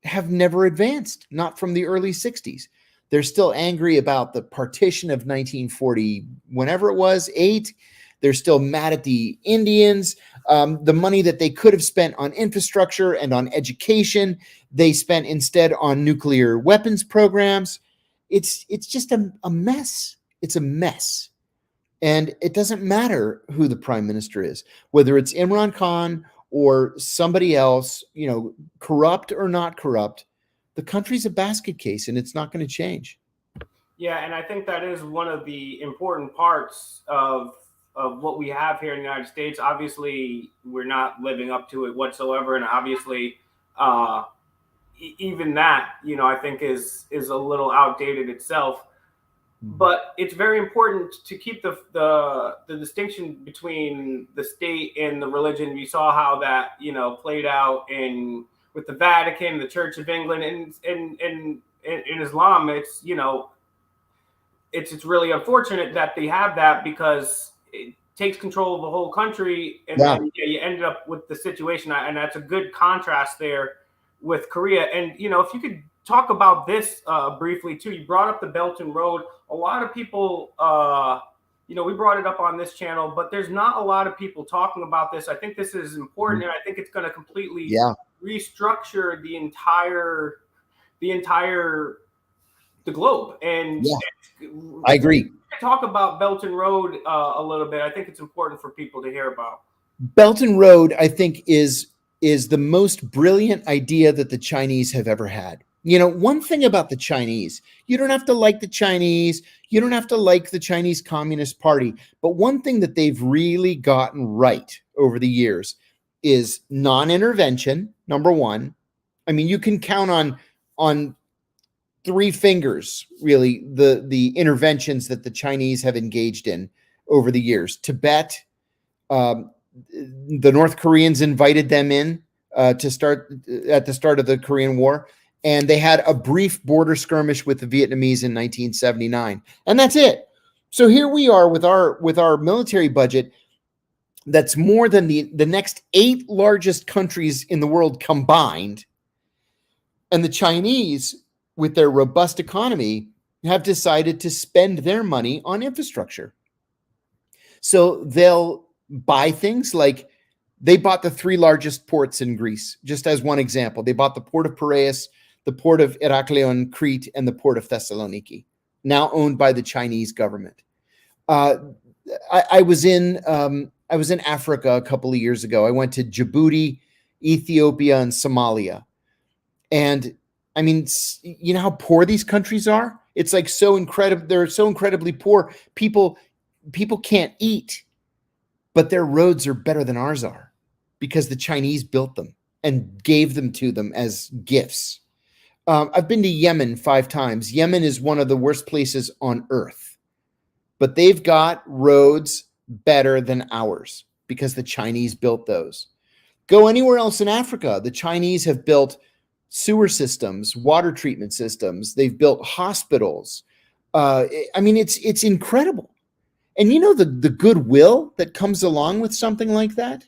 have never advanced, not from the early 60s. They're still angry about the partition of 1940, whenever it was, 8. They're still mad at the Indians. The money that they could have spent on infrastructure and on education, they spent instead on nuclear weapons programs. It's just a mess. It's a mess. And it doesn't matter who the prime minister is, whether it's Imran Khan or somebody else, corrupt or not corrupt. The country's a basket case, and it's not going to change. Yeah, and I think that is one of the important parts of what we have here in the United States. Obviously, we're not living up to it whatsoever, and obviously, even that, I think is a little outdated itself. But it's very important to keep the distinction between the state and the religion. We saw how that played out with the Vatican, the Church of England, and in Islam. It's it's really unfortunate that they have that, because it takes control of the whole country, and then you ended up with the situation. And that's a good contrast there with Korea. And if you could talk about this briefly too. You brought up the Belt and Road. A lot of people, we brought it up on this channel, but there's not a lot of people talking about this. I think this is important, and I think it's going to completely restructure the globe. And I agree. Talk about Belt and Road a little bit. I think it's important for people to hear about. Belt and Road, I think, is the most brilliant idea that the Chinese have ever had. One thing about the Chinese, you don't have to like the Chinese, you don't have to like the Chinese Communist Party, but one thing that they've really gotten right over the years is non-intervention, number one. I mean, you can count on 3 fingers, really, the interventions that the Chinese have engaged in over the years. Tibet, the North Koreans invited them in to start at the start of the Korean War. And they had a brief border skirmish with the Vietnamese in 1979. And that's it. So here we are with our military budget that's more than the next 8 largest countries in the world combined. And the Chinese, with their robust economy, have decided to spend their money on infrastructure. So they'll buy things like they bought the 3 largest ports in Greece, just as one example. They bought the port of Piraeus, the port of Heraklion, Crete, and the port of Thessaloniki, now owned by the Chinese government. I was in Africa a couple of years ago. I went to Djibouti, Ethiopia, and Somalia. And I mean, you know how poor these countries are? It's like so incredible. They're so incredibly poor. People can't eat, but their roads are better than ours are because the Chinese built them and gave them to them as gifts. I've been to Yemen 5 times. Yemen is one of the worst places on earth, but they've got roads better than ours because the Chinese built those. Go anywhere else in Africa. The Chinese have built sewer systems, water treatment systems. They've built hospitals. I mean, it's incredible. And you know the goodwill that comes along with something like that?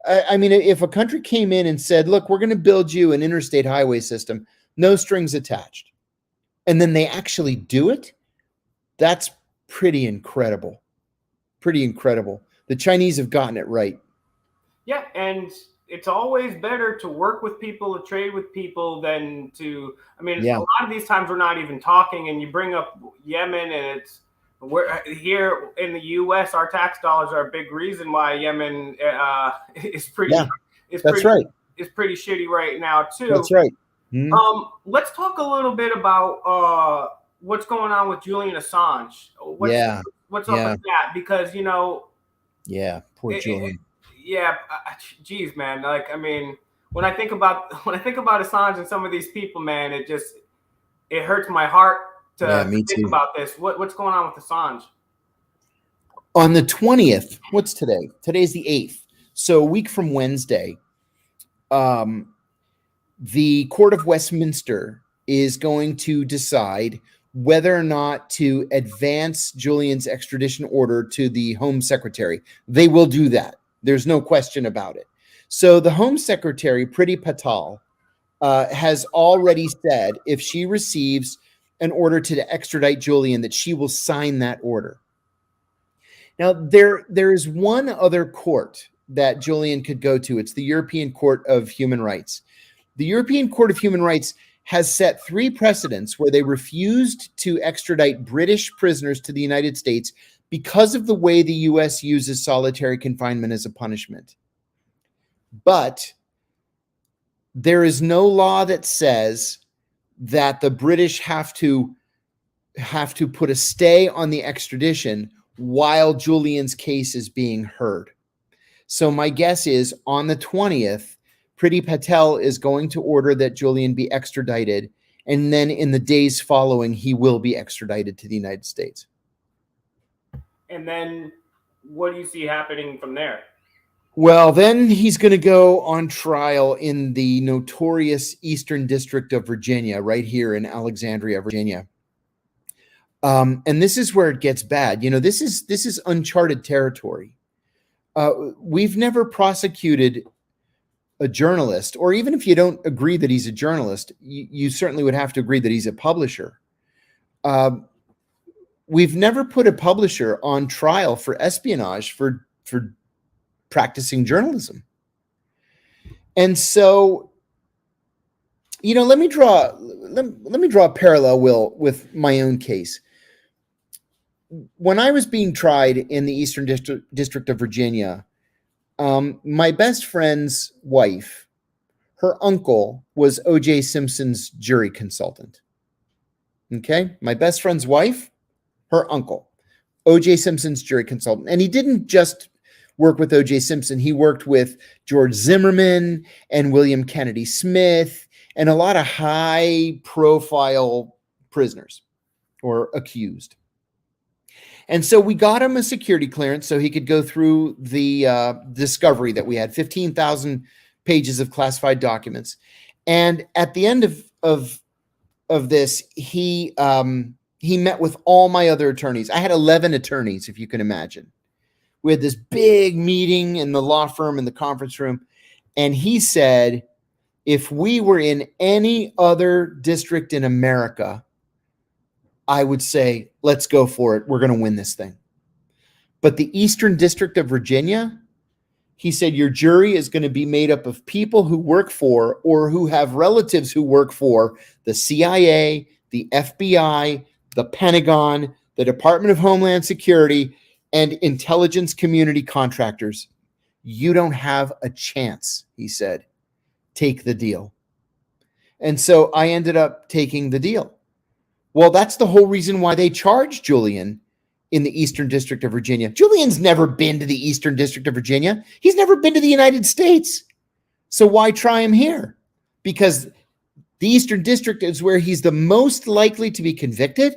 I mean, if a country came in and said, look, we're going to build you an interstate highway system, no strings attached, and then they actually do it, that's pretty incredible. Pretty incredible. The Chinese have gotten it right. Yeah, and it's always better to work with people, to trade with people than to, I mean, a lot of these times we're not even talking, and you bring up Yemen, and we're here in the U.S., our tax dollars are a big reason why Yemen is pretty, is pretty shitty right now too. That's right. Let's talk a little bit about what's going on with Julian Assange. What's up with that? Because, you know, poor Julian. Geez, man. Like, I mean, when I think about Assange and some of these people, man, it hurts my heart to think about this. What's going on with Assange? On the 20th, what's today? Today's the 8th. So a week from Wednesday, the Court of Westminster is going to decide whether or not to advance Julian's extradition order to the Home Secretary. They will do that. There's no question about it. So the Home Secretary, Priti Patel, has already said if she receives an order to extradite Julian, that she will sign that order. Now, there is one other court that Julian could go to. It's the European Court of Human Rights. The European Court of Human Rights has set 3 precedents where they refused to extradite British prisoners to the United States because of the way the U.S. uses solitary confinement as a punishment. But there is no law that says that the British have to put a stay on the extradition while Julian's case is being heard. So my guess is on the 20th, Priti Patel is going to order that Julian be extradited, and then in the days following, he will be extradited to the United States. And then what do you see happening from there? Well, then he's going to go on trial in the notorious Eastern District of Virginia, right here in Alexandria, Virginia. And this is where it gets bad. You know, this is uncharted territory. We've never prosecuted a journalist, or even if you don't agree that he's a journalist, you certainly would have to agree that he's a publisher. We've never put a publisher on trial for espionage for practicing journalism. And so, you know, let me draw a parallel, Will, with my own case. When I was being tried in the Eastern District of Virginia, my best friend's wife, her uncle was O.J. Simpson's jury consultant. Okay? My best friend's wife, her uncle, O.J. Simpson's jury consultant. And he didn't just work with O.J. Simpson. He worked with George Zimmerman and William Kennedy Smith and a lot of high-profile prisoners or accused. And so we got him a security clearance so he could go through the discovery that we had, 15,000 pages of classified documents. And at the end of this, he met with all my other attorneys. I had 11 attorneys, if you can imagine. We had this big meeting in the law firm in the conference room. And he said, if we were in any other district in America, I would say, let's go for it. We're going to win this thing. But the Eastern District of Virginia, he said, your jury is going to be made up of people who work for or who have relatives who work for the CIA, the FBI, the Pentagon, the Department of Homeland Security, and intelligence community contractors. You don't have a chance, he said. Take the deal. And so I ended up taking the deal. Well, that's the whole reason why they charged Julian in the Eastern District of Virginia. Julian's never been to the Eastern District of Virginia. He's never been to the United States. So why try him here? Because the Eastern District is where he's the most likely to be convicted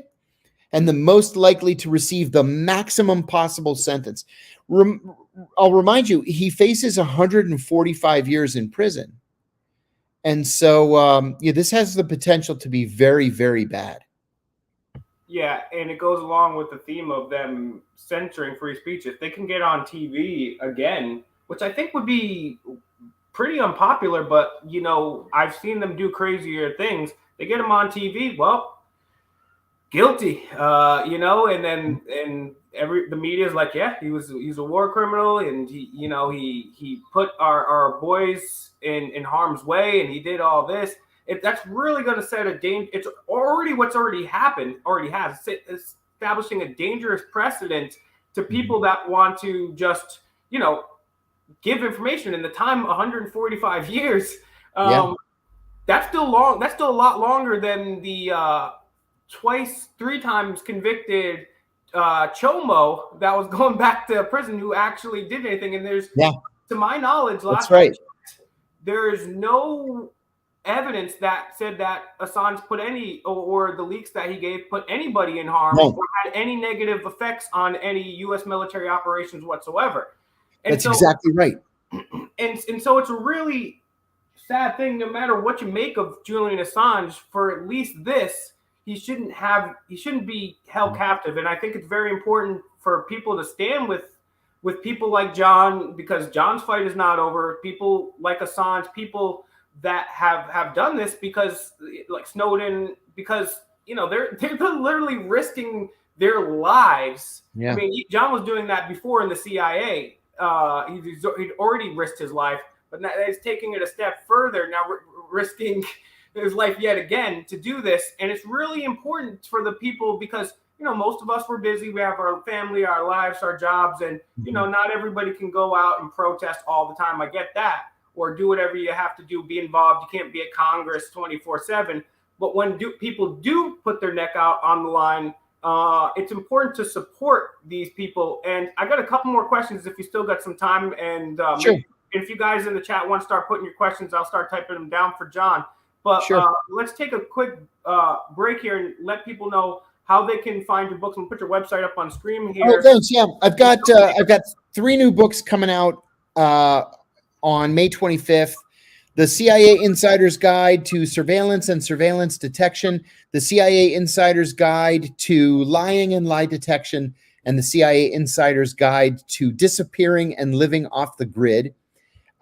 and the most likely to receive the maximum possible sentence. I'll remind you, he faces 145 years in prison. And so, this has the potential to be very, very bad. Yeah, and it goes along with the theme of them censoring free speech. If they can get on TV again, which I think would be pretty unpopular, but, I've seen them do crazier things. They get them on TV, well, guilty, and then the media is like, yeah, he's a war criminal, and he put our boys in harm's way, and he did all this. That's really going to set a danger. It's already what's already happened, it's establishing a dangerous precedent to people that want to just give information. In the time 145 years, that's still long. That's still a lot longer than the 3 times convicted Chomo that was going back to prison who actually did anything. And there's, to my knowledge, there is no evidence that said that Assange put any, or the leaks that he gave put anybody in harm or had any negative effects on any U.S. military operations whatsoever. And that's exactly right. And so it's a really sad thing. No matter what you make of Julian Assange, for at least this, he shouldn't be held captive. And I think it's very important for people to stand with people like John, because John's fight is not over. People like Assange, people that have done this, because like Snowden, because they're literally risking their lives. I mean, John was doing that before in the CIA. He'd already risked his life, but now he's taking it a step further. Now risking his life yet again to do this. And it's really important for the people, because most of us, we're busy, we have our family, our lives, our jobs, and not everybody can go out and protest all the time. I get that, or do whatever you have to do, be involved. You can't be at Congress 24/7. But when people do put their neck out on the line, it's important to support these people. And I got a couple more questions if you still got some time. And sure. If you guys in the chat want to start putting your questions, I'll start typing them down for John. But let's take a quick break here and let people know how they can find your books. I'm gonna put your website up on screen here. Oh, thanks. Yeah, I've got 3 new books coming out on May 25th. The CIA Insider's Guide to Surveillance and Surveillance Detection, the CIA Insider's Guide to Lying and Lie Detection, and the CIA Insider's Guide to Disappearing and Living Off the Grid.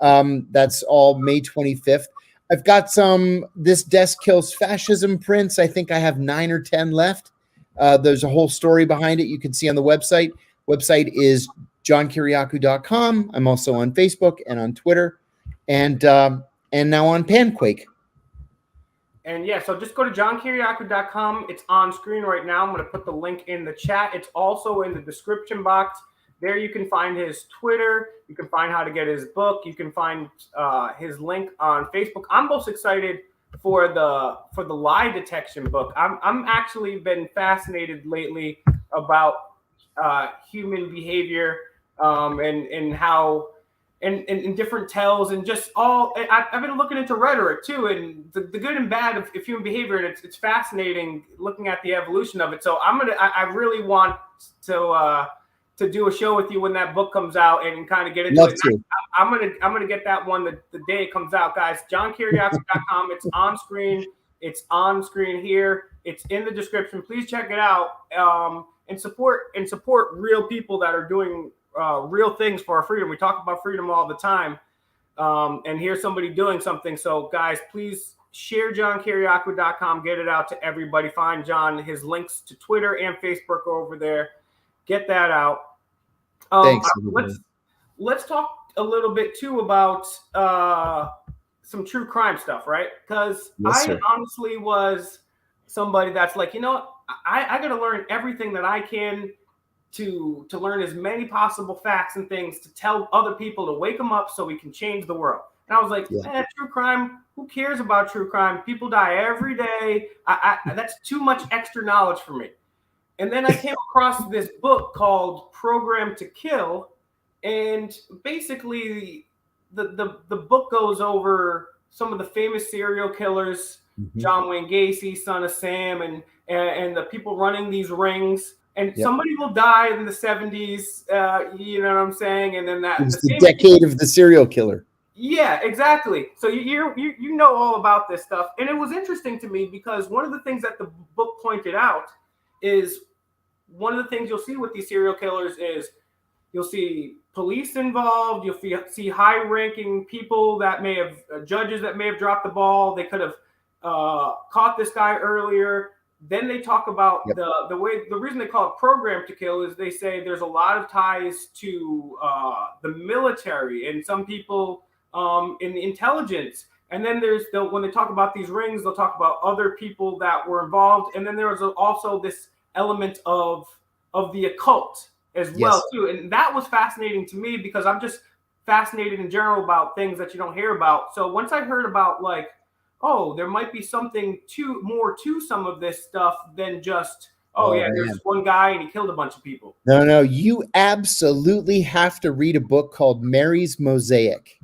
That's all May 25th. I've got some This Desk Kills Fascism prints. I think I have 9 or 10 left. There's a whole story behind it you can see on the website. Website is johnkiriakou.com. I'm also on Facebook and on Twitter, and now on Panquake. And so just go to johnkiriakou.com. It's on screen right now. I'm going to put the link in the chat. It's also in the description box. There you can find his Twitter. You can find how to get his book. You can find his link on Facebook. I'm most excited for the lie detection book. I'm actually been fascinated lately about human behavior and how and different tells, and just all. I've been looking into rhetoric too, and the good and bad of human behavior, and it's fascinating looking at the evolution of it. So I really want to do a show with you when that book comes out and kind of get into it. I'm gonna get that one the day it comes out, guys. johnkiriakou.com. It's on screen. It's on screen here. It's in the description. Please check it out and support real people that are doing real things for our freedom. We talk about freedom all the time, and here's somebody doing something. So, guys, please share johnkiriakou.com. Get it out to everybody. Find John. His links to Twitter and Facebook are over there. Get that out. Thanks. Let's talk a little bit too about some true crime stuff, right? Because I honestly was somebody that's like, I got to learn everything that I can to learn as many possible facts and things to tell other people, to wake them up so we can change the world. And I was like, Yeah. true crime. Who cares about true crime? People die every day. That's too much extra knowledge for me. And then I came across this book called Program to Kill, and basically the book goes over some of the famous serial killers, John Wayne Gacy, Son of Sam, and the people running these rings. And somebody will die in the 70s, you know what I'm saying? And then it was the decade of the serial killer. Yeah, exactly. So you know all about this stuff. And it was interesting to me because one of the things that the book pointed out is one of the things you'll see with these serial killers is you'll see police involved. You'll see high-ranking people that may have judges that may have dropped the ball. They could have caught this guy earlier. Then they talk about the reason they call it Program to Kill is they say there's a lot of ties to the military and some people in the intelligence. And then when they talk about these rings, they'll talk about other people that were involved. And then there was also this element of the occult as well too, and that was fascinating to me because I'm just fascinated in general about things that you don't hear about. So once I heard about like, oh, there might be something more to some of this stuff than just there's one guy and he killed a bunch of people. No, you absolutely have to read a book called Mary's Mosaic.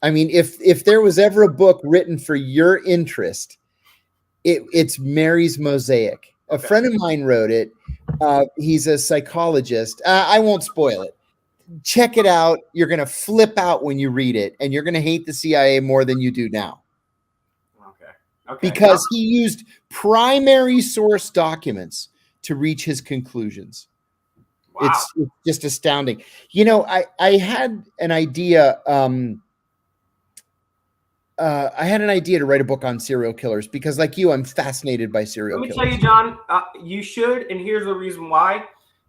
I mean, if there was ever a book written for your interest, it's Mary's Mosaic. A friend of mine wrote it. He's a psychologist. I won't spoil it. Check it out. You're going to flip out when you read it, and you're going to hate the CIA more than you do now. Okay. Because he used primary source documents to reach his conclusions. Wow. It's just astounding. You know, I had an idea. I had an idea to write a book on serial killers because, like you, I'm fascinated by serial killers. Let me tell you, John, you should, and here's the reason why,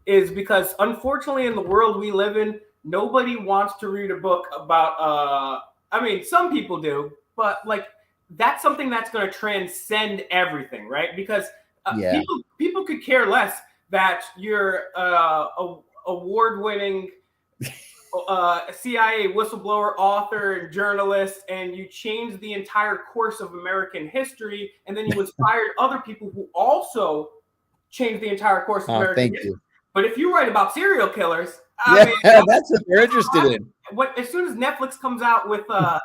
is because unfortunately in the world we live in, nobody wants to read a book about, I mean, some people do, but like that's something that's going to transcend everything, right? Because people could care less that you're award-winning CIA whistleblower, author, and journalist, and you changed the entire course of American history, and then you inspired other people who also changed the entire course of American history. But if you write about serial killers, I mean, that's what they're interested in. As soon as Netflix comes out with a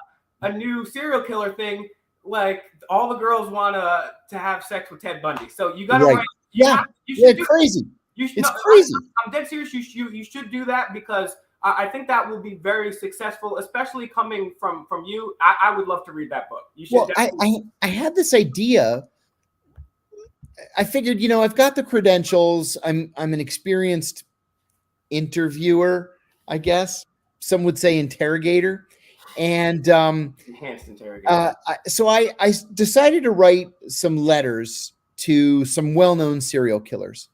new serial killer thing, like all the girls want to have sex with Ted Bundy. So you got to write. Crazy. It's crazy. I'm dead serious. You should do that because I think that will be very successful, especially coming from you. I would love to read that book. You should. Well, I had this idea. I figured, you know, I've got the credentials. I'm an experienced interviewer, I guess. Some would say interrogator. And enhanced interrogator. So I decided to write some letters to some well-known serial killers.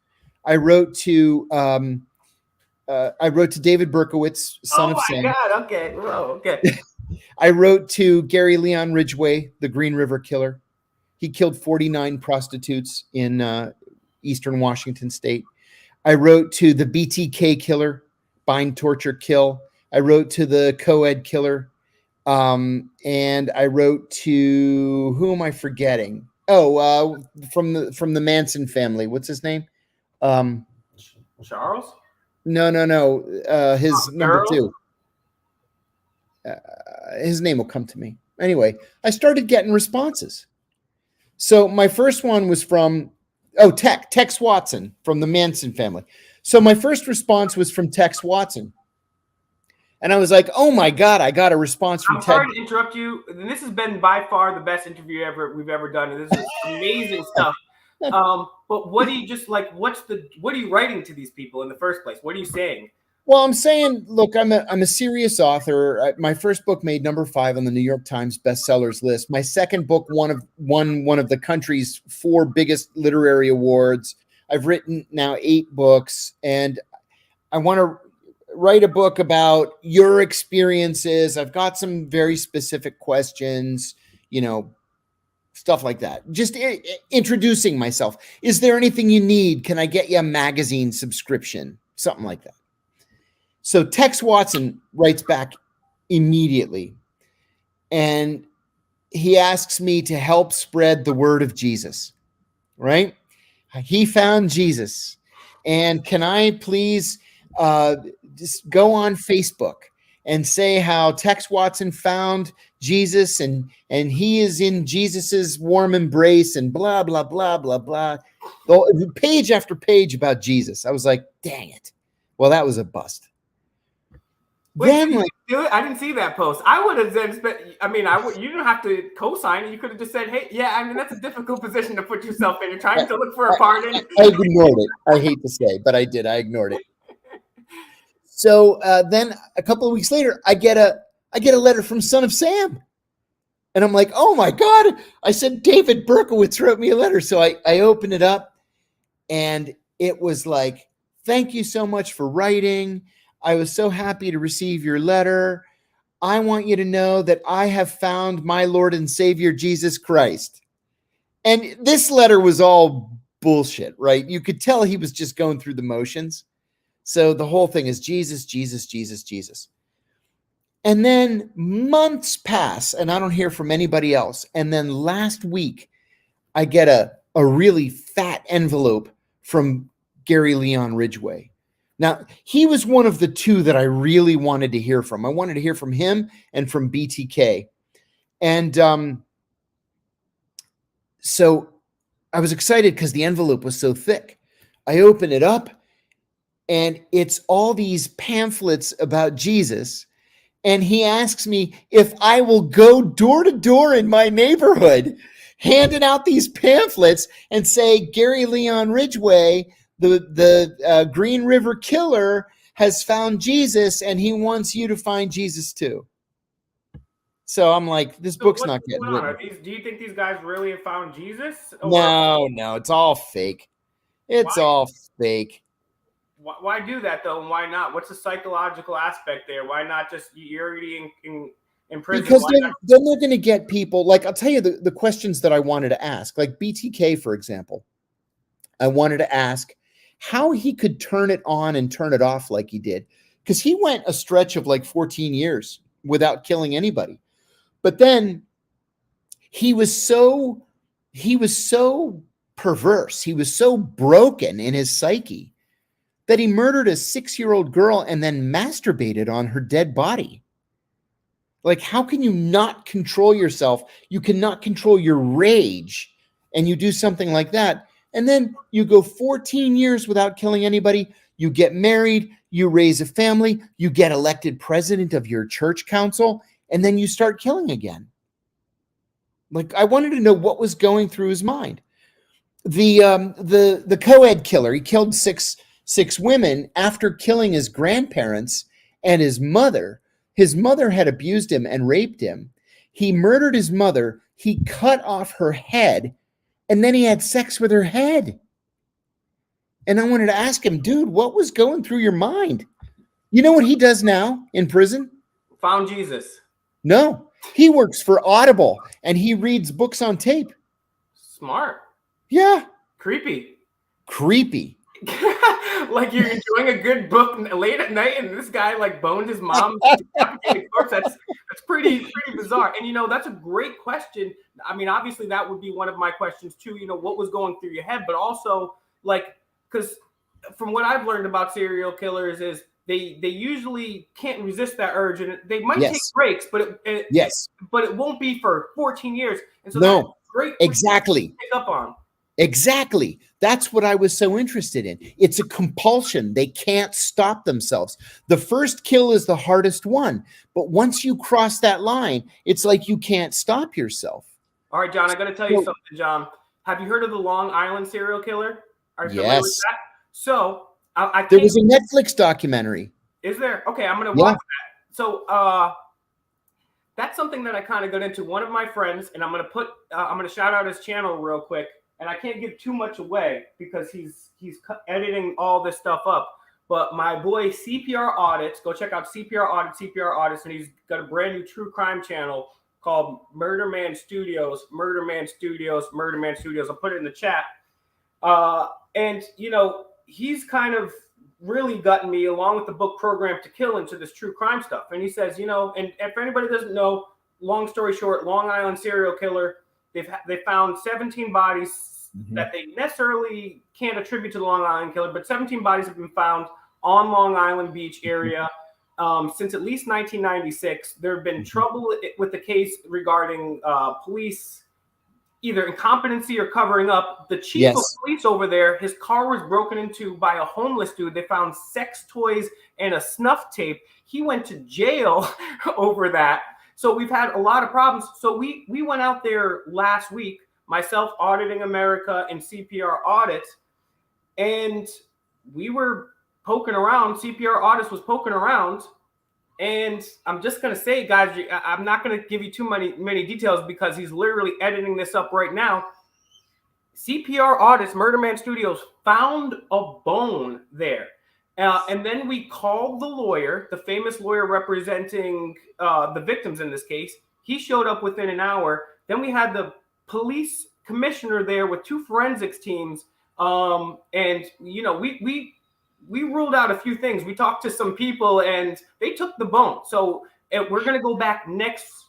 I wrote to David Berkowitz, son of Sam. Oh my God! Okay. Whoa, okay. I wrote to Gary Leon Ridgway, the Green River Killer. He killed 49 prostitutes in eastern Washington state. I wrote to the BTK killer, bind, torture, kill. I wrote to the co-ed killer. And I wrote to, who am I forgetting? Oh, from the Manson family. What's his name? Charles? No. His number two. His name will come to me. Anyway, I started getting responses. So my first one was from, Tex Watson from the Manson family. So my first response was from Tex Watson. And I was like, oh my God, I got a response from Ted. I'm sorry to interrupt you. This has been by far the best interview we've ever done. And this is amazing stuff. But what do you what are you writing to these people in the first place? What are you saying? Well, I'm saying, look, I'm a serious author. My first book made number 5 on the New York Times bestsellers list. My second book won one of the country's 4 biggest literary awards. I've written now 8 books, and I want to write a book about your experiences. I've got some very specific questions, stuff like that. Just introducing myself. Is there anything you need? Can I get you a magazine subscription? Something like that. So Tex Watson writes back immediately. and he asks me to help spread the word of Jesus, right? He found Jesus. And can I please just go on Facebook and say how Tex Watson found Jesus and he is in Jesus's warm embrace and blah, blah, blah, blah, blah. Page after page about Jesus. I was like, dang it. Well, that was a bust. Wait, then, like, do it? I didn't see that post. I would have then spent. I mean, you didn't have to co-sign it. You could have just said, "Hey, yeah." I mean, that's a difficult position to put yourself in. You're trying to look for a pardon. I ignored it. I hate to say, but I did. I ignored it. So then a couple of weeks later, I get a letter from Son of Sam, and I'm like, "Oh my God!" I said, "David Berkowitz wrote me a letter." So I open it up, and it was like, "Thank you so much for writing. I was so happy to receive your letter. I want you to know that I have found my Lord and Savior, Jesus Christ." And this letter was all bullshit, right? You could tell he was just going through the motions. So the whole thing is Jesus, Jesus, Jesus, Jesus. And then months pass and I don't hear from anybody else. And then last week, I get a really fat envelope from Gary Leon Ridgway. Now, he was one of the two that I really wanted to hear from. I wanted to hear from him and from BTK. And so I was excited because the envelope was so thick. I open it up, and it's all these pamphlets about Jesus. And he asks me if I will go door to door in my neighborhood, handing out these pamphlets and say, Gary Leon Ridgway, the Green River Killer, has found Jesus, and he wants you to find Jesus too. So I'm like, this book's not getting written. Do you think these guys really have found Jesus? Or? No, it's all fake. It's all fake. Why do that though, and why not? What's the psychological aspect there? Why not just you're already in prison? Because then they're going to get people, like, I'll tell you the questions that I wanted to ask, like BTK, for example. I wanted to ask how he could turn it on and turn it off like he did, because he went a stretch of like 14 years without killing anybody. But then he was so perverse. He was so broken in his psyche that he murdered a 6-year-old girl and then masturbated on her dead body. Like, how can you not control yourself? You cannot control your rage, and you do something like that. And then you go 14 years without killing anybody. You get married, you raise a family, you get elected president of your church council, and then you start killing again. Like, I wanted to know what was going through his mind. The co-ed killer, he killed six women after killing his grandparents and his mother. His mother had abused him and raped him. He murdered his mother. He cut off her head, and then he had sex with her head. And I wanted to ask him, dude, what was going through your mind? You know what he does now in prison? Found Jesus. No, he works for Audible, and he reads books on tape. Smart. Yeah. Creepy. Like you're enjoying a good book late at night, and this guy like boned his mom's decapitated corpse. That's pretty bizarre. And that's a great question. I mean, obviously that would be one of my questions too. What was going through your head, but also like, because from what I've learned about serial killers is they usually can't resist that urge, and they might take breaks, but it won't be for 14 years. And so that's great. Exactly. To pick up on. Exactly. That's what I was so interested in. It's a compulsion. They can't stop themselves. The first kill is the hardest one, but once you cross that line, it's like you can't stop yourself. All right, John, I got to tell you something, John. Have you heard of the Long Island serial killer? Are you familiar with that? So there was a Netflix documentary. Is there? Okay, I'm going to watch that. So that's something that I kind of got into. One of my friends, and I'm going to shout out his channel real quick. And I can't give too much away because he's editing all this stuff up. But my boy CPR Audits, go check out CPR Audits, and he's got a brand new true crime channel called Murder Man Studios. I'll put it in the chat. And he's kind of really gotten me, along with the book Programmed to Kill, into this true crime stuff. And he says, and if anybody doesn't know, long story short, Long Island serial killer. They found 17 bodies that they necessarily can't attribute to the Long Island killer, but 17 bodies have been found on Long Island Beach area since at least 1996. There have been trouble with the case regarding police either incompetency or covering up. The chief of police over there, his car was broken into by a homeless dude. They found sex toys and a snuff tape. He went to jail over that. So we've had a lot of problems. So we went out there last week, myself, Auditing America, and CPR Audit, and we were poking around. CPR Audits was poking around. And I'm just going to say, guys, I'm not going to give you too many details because he's literally editing this up right now. CPR Audits, Murder Man Studios, found a bone there. And then we called the lawyer, the famous lawyer representing the victims in this case. He showed up within an hour. Then we had the police commissioner there with 2 forensics teams. And, you know, we ruled out a few things. We talked to some people and they took the bone. So we're going to go back next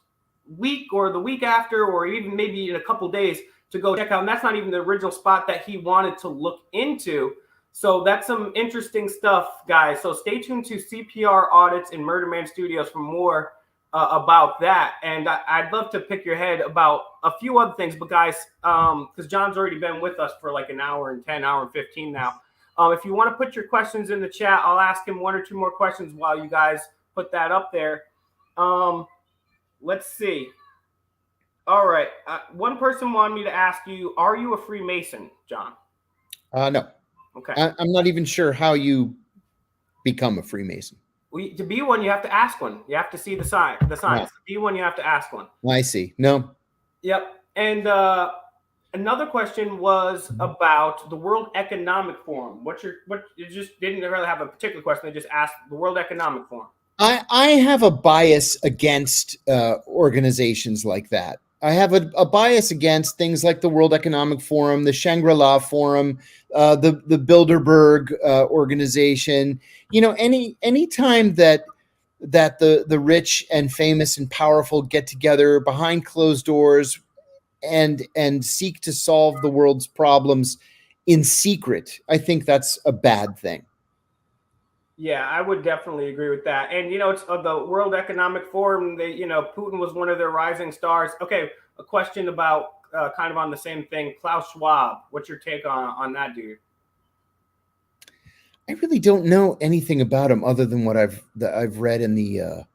week or the week after, or even maybe in a couple days to go check out. And that's not even the original spot that he wanted to look into. So that's some interesting stuff, guys. So stay tuned to CPR Audits and Murder Man Studios for more about that. And I'd love to pick your head about a few other things, but guys, because John's already been with us for like an hour and 10, hour and 15 now. If you want to put your questions in the chat, I'll ask him 1 or 2 more questions while you guys put that up there. Let's see. All right. One person wanted me to ask you, are you a Freemason, John? No. Okay. I'm not even sure how you become a Freemason. Well, to be one, you have to ask one. You have to see the sign. The signs. No. To be one, you have to ask one. I see. No. Yep. And another question was about the World Economic Forum. You just didn't really have a particular question. They just asked the World Economic Forum. I have a bias against organizations like that. I have a bias against things like the World Economic Forum, the Shangri-La Forum, the Bilderberg organization. You know, any time that the rich and famous and powerful get together behind closed doors and seek to solve the world's problems in secret, I think that's a bad thing. Yeah, I would definitely agree with that. And, you know, it's the World Economic Forum. Putin was one of their rising stars. Okay, a question about kind of on the same thing. Klaus Schwab, what's your take on that dude? I really don't know anything about him other than what I've read in the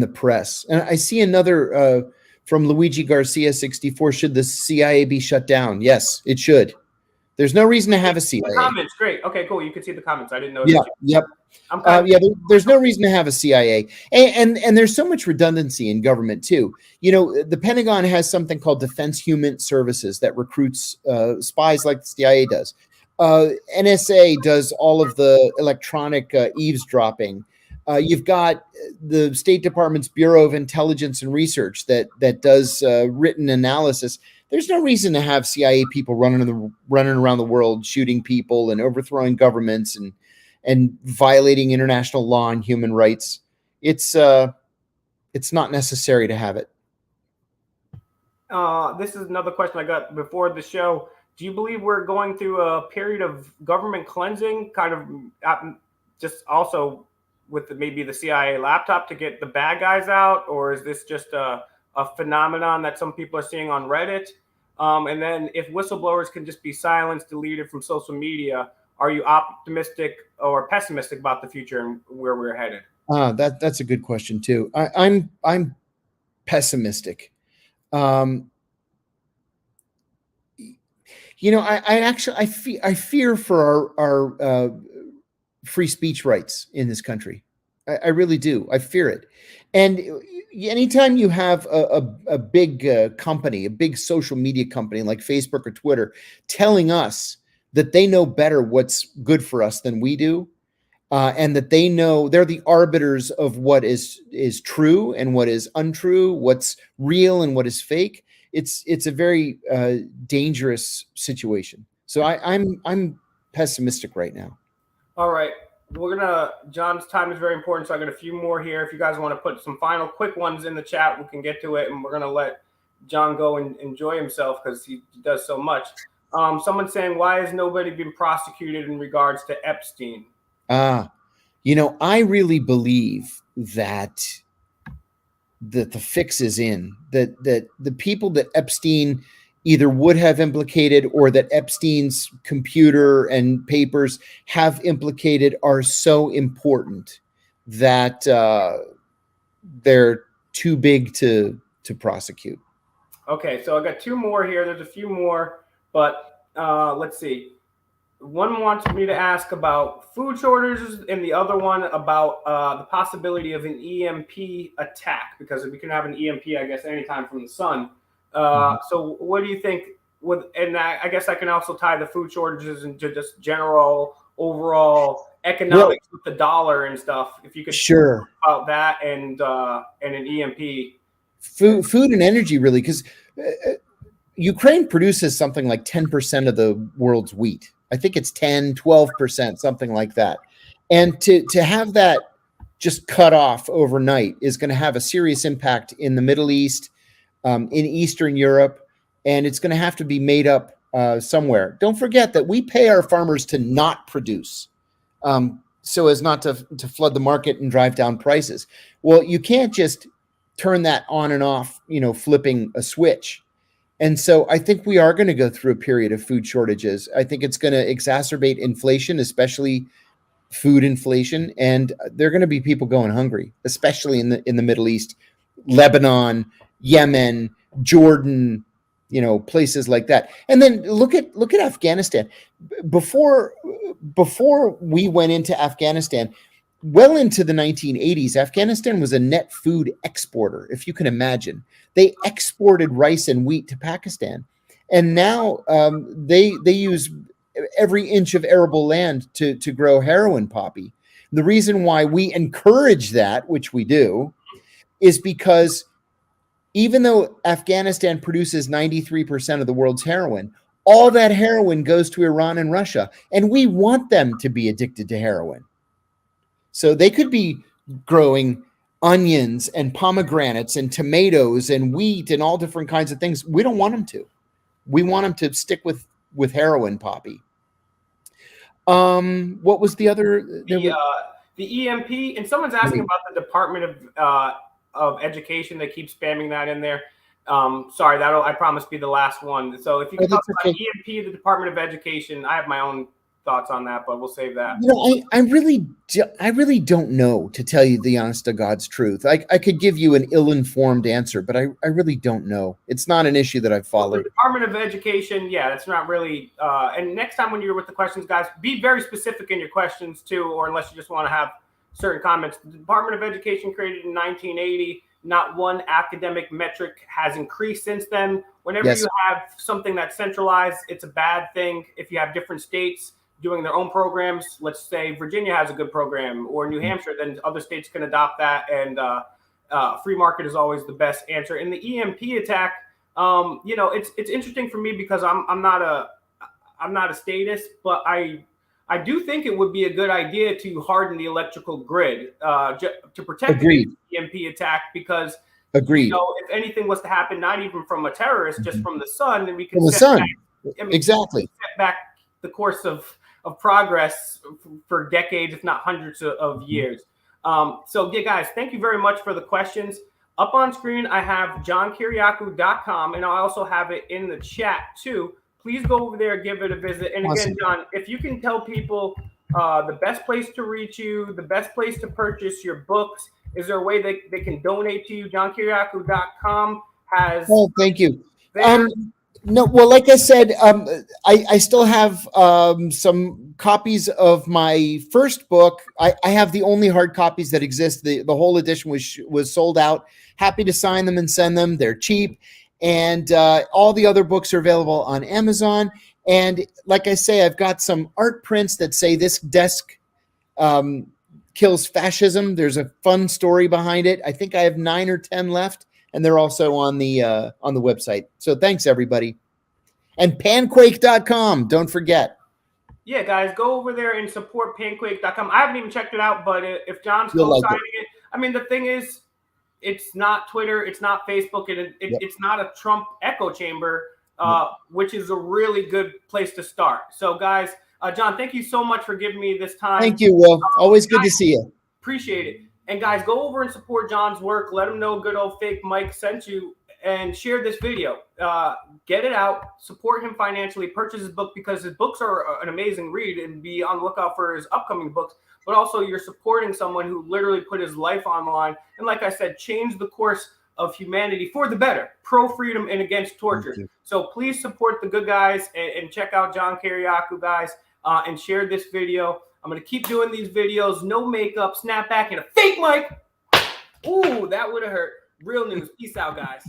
press. And I see another from Luigi Garcia 64. Should the CIA be shut down? Yes, it should. There's no reason to have a CIA. The comments, great. Okay, cool. You can see the comments. I didn't know. Yep. There's no reason to have a CIA, and there's so much redundancy in government too. You know, the Pentagon has something called Defense Human Services that recruits spies like the CIA does. NSA does all of the electronic eavesdropping. You've got the State Department's Bureau of Intelligence and Research that does written analysis. There's no reason to have CIA people running around the world, shooting people and overthrowing governments and violating international law and human rights. It's not necessary to have it. This is another question I got before the show. Do you believe we're going through a period of government cleansing, kind of just also with maybe the CIA laptop to get the bad guys out, or is this just a phenomenon that some people are seeing on Reddit? And then if whistleblowers can just be silenced, deleted from social media, are you optimistic or pessimistic about the future and where we're headed? That's a good question too. I'm pessimistic. You know, I fear for our free speech rights in this country. I really do. I fear it. And anytime you have a big company, a big social media company like Facebook or Twitter telling us that they know better what's good for us than we do, and that they know they're the arbiters of what is true and what is untrue, what's real and what is fake, it's a very dangerous situation. So I'm pessimistic right now. All right. John's time is very important, so I got a few more here. If you guys want to put some final quick ones in the chat, we can get to it, and we're gonna let John go and enjoy himself because he does so much. Someone's saying, why has nobody been prosecuted in regards to Epstein? I really believe that the fix is in, that the people that Epstein either would have implicated or that Epstein's computer and papers have implicated are so important that they're too big to prosecute. Okay, so I got two more here. There's a few more, but let's see. One wants me to ask about food shortages, and the other one about the possibility of an EMP attack, because we can have an EMP, I guess, anytime from the sun. So what do you think? And I guess I can also tie the food shortages into just general overall economics with the dollar and stuff. If you could talk about that and an EMP. Food and energy, really, because Ukraine produces something like 10% of the world's wheat. I think it's 10, 12%, something like that. And to have that just cut off overnight is going to have a serious impact in the Middle East, in Eastern Europe, and it's going to have to be made up somewhere. Don't forget that we pay our farmers to not produce, so as not to flood the market and drive down prices. Well, you can't just turn that on and off, flipping a switch. And so I think we are going to go through a period of food shortages. I think it's going to exacerbate inflation, especially food inflation, and there are going to be people going hungry, especially in the Middle East, Lebanon, Yemen, Jordan, places like that. And then look at Afghanistan. Before we went into Afghanistan, well into the 1980s, Afghanistan was a net food exporter, if you can imagine. They exported rice and wheat to Pakistan. And now they use every inch of arable land to grow heroin poppy. The reason why we encourage that, which we do, is because even though Afghanistan produces 93% of the world's heroin, all that heroin goes to Iran and Russia, and we want them to be addicted to heroin. So they could be growing onions and pomegranates and tomatoes and wheat and all different kinds of things. We don't want them to. We want them to stick with heroin poppy. What was the other? The EMP, and someone's asking about the Department of Education. They keep spamming that in there. Sorry, that'll, I promise, be the last one. So if you can talk about EMP, the Department of Education, I have my own thoughts on that, but we'll save that. I really don't know, to tell you the honest to God's truth. I could give you an ill-informed answer, but I really don't know. It's not an issue that I've followed. The Department of Education, yeah, that's not really. And next time when you're with the questions, guys, be very specific in your questions too, or unless you just want to have certain comments. The Department of Education created in 1980. Not one academic metric has increased since then. Whenever you have something that's centralized, it's a bad thing. If you have different states doing their own programs, let's say Virginia has a good program, or New Hampshire, then other states can adopt that, and free market is always the best answer. In the EMP attack, it's interesting for me because I'm not a statist, but I do think it would be a good idea to harden the electrical grid to protect the EMP attack, because if anything was to happen, not even from a terrorist, just from the sun, then we can set back the course of progress for decades, if not hundreds of years. So yeah, guys, thank you very much for the questions. Up on screen, I have johnkiriakou.com, and I also have it in the chat too. Please go over there, give it a visit. And again, John, if you can tell people the best place to reach you, the best place to purchase your books, is there a way they can donate to you? johnkiriakou.com has... Oh, thank you. No, well, like I said, I still have some copies of my first book. I have the only hard copies that exist. The whole edition was sold out. Happy to sign them and send them. They're cheap. And all the other books are available on Amazon. And like I say, I've got some art prints that say "This Desk Kills Fascism." There's a fun story behind it. I think I have 9 or 10 left. And they're also on the website. So thanks, everybody. And panquake.com, don't forget. yeah, guys, go over there and support Pancake.com. I haven't even checked it out, but if John's You'll like co-signing it, I mean, the thing is, it's not Twitter, it's not Facebook, and it's not a Trump echo chamber, which is a really good place to start. So, guys, John, thank you so much for giving me this time. Thank you, Will. Always good to see you. Appreciate it. And guys, go over and support John's work. Let him know good old fake Mike sent you, and share this video. Get it out. Support him financially. Purchase his book, because his books are an amazing read, and be on the lookout for his upcoming books. But also, you're supporting someone who literally put his life on the line, and like I said, changed the course of humanity for the better, pro-freedom and against torture. So please support the good guys, and check out John Kiriakou, guys, and share this video. I'm going to keep doing these videos. No makeup, snapback, and a fake mic. Ooh, that would have hurt. Real news. Peace out, guys.